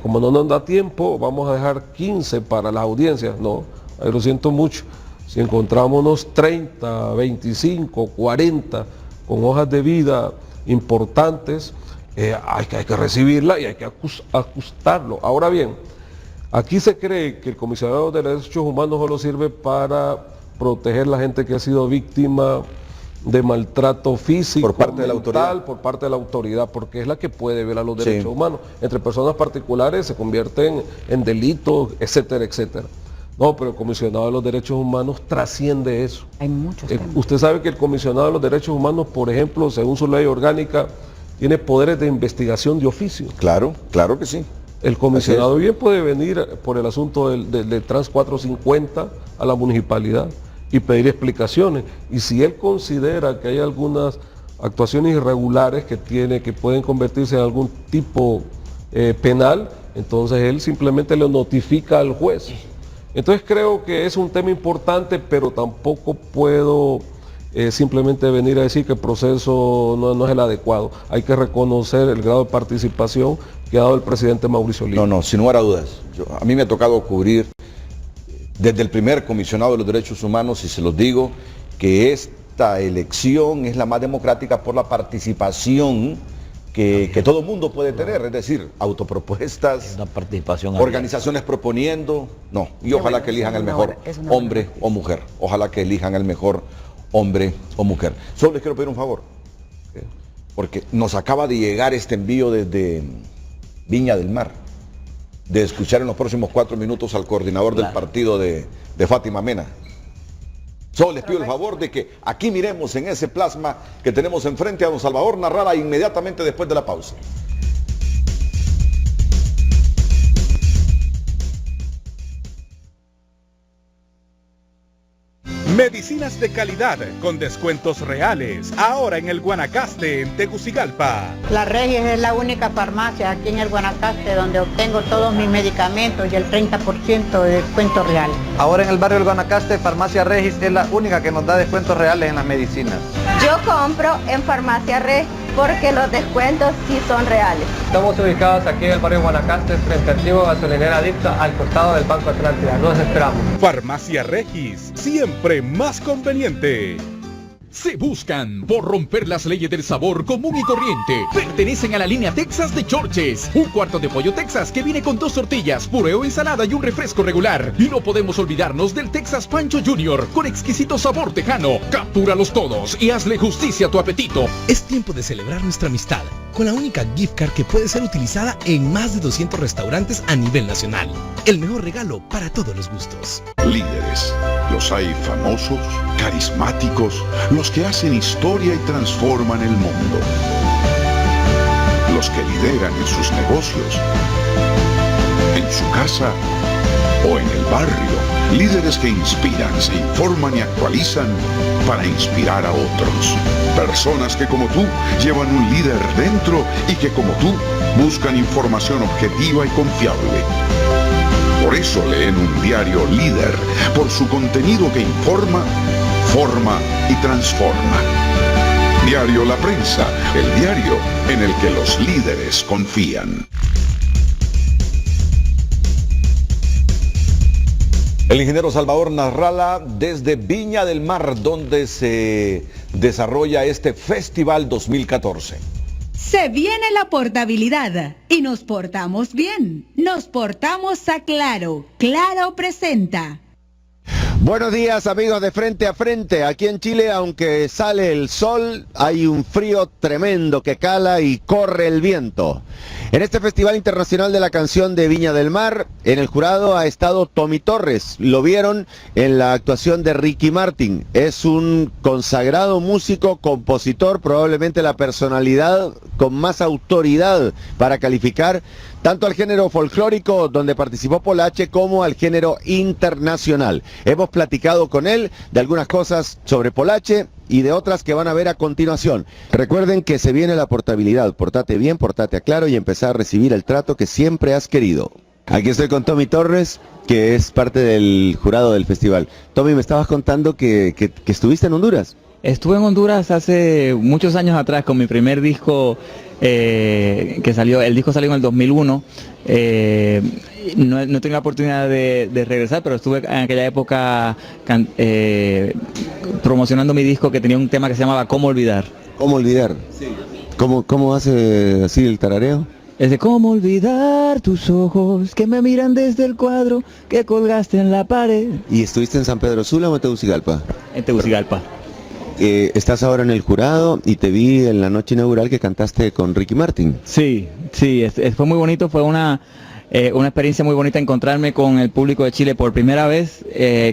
como no nos da tiempo, vamos a dejar 15 para las audiencias. No, lo siento mucho. Si encontramos unos 30, 25, 40 con hojas de vida importantes, hay que recibirla y hay que ajustarlo. Ahora bien, aquí se cree que el comisionado de derechos humanos solo sirve para proteger a la gente que ha sido víctima de maltrato físico, por parte de la autoridad, por parte de la autoridad, porque es la que puede violar los derechos humanos. Entre personas particulares se convierten en delitos, etcétera, etcétera. No, pero el comisionado de los derechos humanos trasciende eso. Hay muchos usted sabe que el comisionado de los derechos humanos, por ejemplo, según su ley orgánica, tiene poderes de investigación de oficio. Claro, claro que sí. El comisionado bien puede venir por el asunto del Trans 450 a la municipalidad y pedir explicaciones. Y si él considera que hay algunas actuaciones irregulares que pueden convertirse en algún tipo penal, entonces él simplemente le notifica al juez. Entonces creo que es un tema importante, pero tampoco puedo simplemente venir a decir que el proceso no es el adecuado. Hay que reconocer el grado de participación que ha dado el presidente Mauricio Lima. No, sin lugar a dudas. A mí me ha tocado cubrir desde el primer comisionado de los derechos humanos, y se los digo, que esta elección es la más democrática por la participación que todo mundo puede tener, es decir, autopropuestas, una participación organizaciones proponiendo, y ojalá que elijan el mejor hombre o mujer, ojalá que elijan el mejor hombre o mujer. Solo les quiero pedir un favor, porque nos acaba de llegar este envío desde Viña del Mar, de escuchar en los próximos 4 minutos al coordinador del partido de Fátima Mena. Solo les pido el favor de que aquí miremos en ese plasma que tenemos enfrente a don Salvador Narrala inmediatamente después de la pausa. Medicinas de calidad con descuentos reales. Ahora en el Guanacaste, en Tegucigalpa. La Regis es la única farmacia aquí en el Guanacaste donde obtengo todos mis medicamentos y el 30% de descuento real. Ahora en el barrio del Guanacaste, Farmacia Regis es la única que nos da descuentos reales en las medicinas. Yo compro en Farmacia Regis porque los descuentos sí son reales. Estamos ubicados aquí en el barrio Guanacaste, frente al antiguo gasolinera Adicta, al costado del Banco Atlántida. Los esperamos. Farmacia Regis, siempre más conveniente. Se buscan por romper las leyes del sabor común y corriente. Pertenecen a la línea Texas de Chorches. Un cuarto de pollo Texas que viene con 2 tortillas, puré o ensalada y un refresco regular. Y no podemos olvidarnos del Texas Pancho Jr. con exquisito sabor tejano. Captúralos todos y hazle justicia a tu apetito. Es tiempo de celebrar nuestra amistad con la única gift card que puede ser utilizada en más de 200 restaurantes a nivel nacional. El mejor regalo para todos los gustos. Líderes. Los hay famosos, carismáticos, los que hacen historia y transforman el mundo. Los que lideran en sus negocios, en su casa o en el barrio. Líderes que inspiran, se informan y actualizan para inspirar a otros. Personas que como tú llevan un líder dentro y que como tú buscan información objetiva y confiable. Por eso leen un diario líder, por su contenido que informa, forma y transforma. Diario La Prensa, el diario en el que los líderes confían. El ingeniero Salvador Narrala desde Viña del Mar, donde se desarrolla este Festival 2014. Se viene la portabilidad y nos portamos bien. Nos portamos a Claro. Claro presenta. Buenos días amigos de Frente a Frente. Aquí en Chile, aunque sale el sol, hay un frío tremendo que cala y corre el viento. En este Festival Internacional de la Canción de Viña del Mar, en el jurado ha estado Tommy Torres. Lo vieron en la actuación de Ricky Martin. Es un consagrado músico, compositor, probablemente la personalidad con más autoridad para calificar tanto al género folclórico, donde participó Polache, como al género internacional. Hemos platicado con él de algunas cosas sobre Polache y de otras que van a ver a continuación. Recuerden que se viene la portabilidad. Portate bien, portate a Claro y empezar a recibir el trato que siempre has querido. Aquí estoy con Tommy Torres, que es parte del jurado del festival. Tommy, me estabas contando que estuviste en Honduras. Estuve en Honduras hace muchos años atrás con mi primer disco que salió, el disco salió en el 2001. No he tenido la oportunidad de regresar, pero estuve en aquella época promocionando mi disco, que tenía un tema que se llamaba ¿Cómo olvidar? ¿Cómo olvidar? Sí. ¿Cómo hace así el tarareo? Es de cómo olvidar tus ojos que me miran desde el cuadro que colgaste en la pared. ¿Y estuviste en San Pedro Sula o en Tegucigalpa? En Tegucigalpa. Estás ahora en el jurado y te vi en la noche inaugural que cantaste con Ricky Martin. Sí, fue muy bonito, fue una experiencia muy bonita encontrarme con el público de Chile por primera vez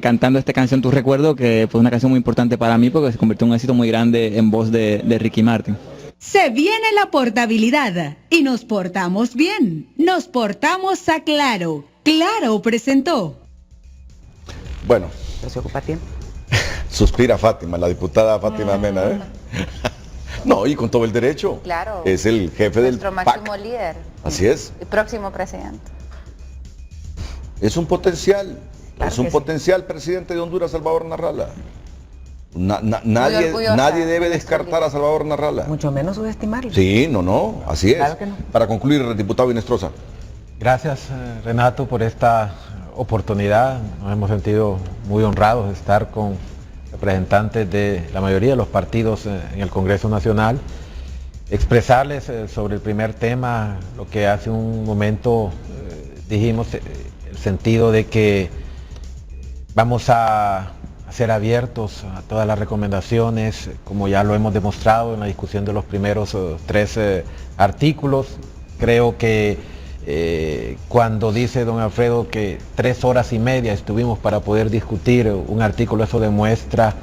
cantando esta canción Tu Recuerdo, que fue una canción muy importante para mí porque se convirtió en un éxito muy grande en voz de Ricky Martin. Se viene la portabilidad y nos portamos bien. Nos portamos a Claro. Claro presentó. Bueno. ¿No se ocupa tiempo? Suspira Fátima, la diputada Fátima Mena, ¿eh? No, y con todo el derecho. Claro. Es el jefe del nuestro máximo líder. Así es. Y próximo presidente. Es un potencial. Claro es un potencial presidente de Honduras, Salvador Narrala. Nadie debe descartar a Salvador Narrala. Mucho menos subestimarlo. Sí, no, así es. Claro que no. Para concluir, diputado Inestrosa. Gracias, Renato, por esta oportunidad. Nos hemos sentido muy honrados de estar con representantes de la mayoría de los partidos en el Congreso Nacional. Expresarles sobre el primer tema, lo que hace un momento dijimos, el sentido de que vamos a ser abiertos a todas las recomendaciones, como ya lo hemos demostrado en la discusión de los primeros 3 artículos. Creo que cuando dice don Alfredo que 3 horas y media estuvimos para poder discutir un artículo, eso demuestra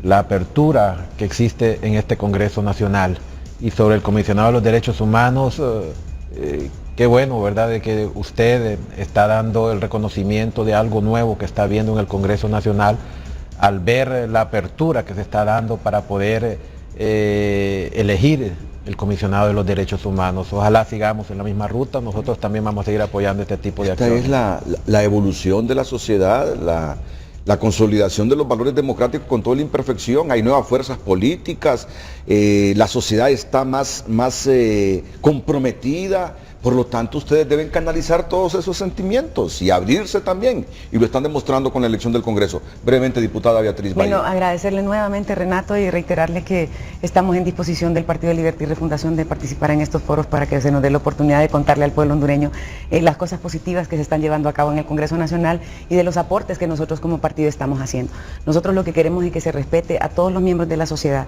la apertura que existe en este Congreso Nacional. Y sobre el comisionado de los derechos humanos, qué bueno, ¿verdad?, de que usted está dando el reconocimiento de algo nuevo que está viendo en el Congreso Nacional, al ver la apertura que se está dando para poder elegir el comisionado de los derechos humanos. Ojalá sigamos en la misma ruta, nosotros también vamos a seguir apoyando este tipo de acciones. Esta es la evolución de la sociedad, la consolidación de los valores democráticos con toda la imperfección. Hay nuevas fuerzas políticas, la sociedad está más comprometida. Por lo tanto, ustedes deben canalizar todos esos sentimientos y abrirse también. Y lo están demostrando con la elección del Congreso. Brevemente, diputada Beatriz Valle. Bueno, agradecerle nuevamente, Renato, y reiterarle que estamos en disposición del Partido de Libertad y Refundación de participar en estos foros para que se nos dé la oportunidad de contarle al pueblo hondureño las cosas positivas que se están llevando a cabo en el Congreso Nacional y de los aportes que nosotros como partido estamos haciendo. Nosotros lo que queremos es que se respete a todos los miembros de la sociedad.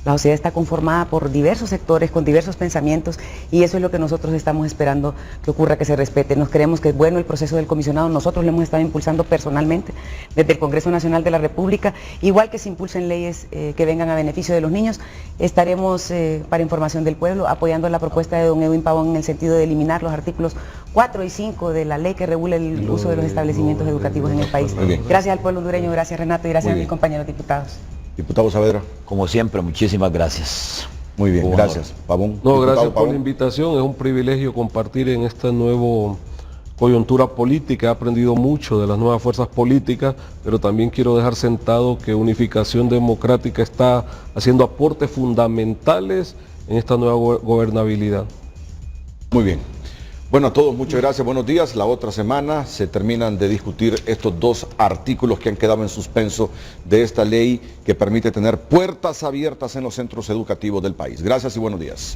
La sociedad está conformada por diversos sectores, con diversos pensamientos, y eso es lo que nosotros estamos esperando que ocurra, que se respete. Nos creemos que es bueno el proceso del comisionado, nosotros lo hemos estado impulsando personalmente desde el Congreso Nacional de la República, igual que se impulsen leyes que vengan a beneficio de los niños. Estaremos, para información del pueblo, apoyando la propuesta de don Edwin Pavón en el sentido de eliminar los artículos 4 y 5 de la ley que regula el uso de los establecimientos educativos en el país. Gracias al pueblo hondureño, gracias Renato y gracias a mis compañeros diputados. Diputado Saavedra. Como siempre, muchísimas gracias. Muy bien, gracias. Pavón. No, gracias por la invitación. Es un privilegio compartir en esta nueva coyuntura política. He aprendido mucho de las nuevas fuerzas políticas, pero también quiero dejar sentado que Unificación Democrática está haciendo aportes fundamentales en esta nueva gobernabilidad. Muy bien. Bueno, a todos muchas gracias, buenos días. La otra semana se terminan de discutir estos 2 artículos que han quedado en suspenso de esta ley que permite tener puertas abiertas en los centros educativos del país. Gracias y buenos días.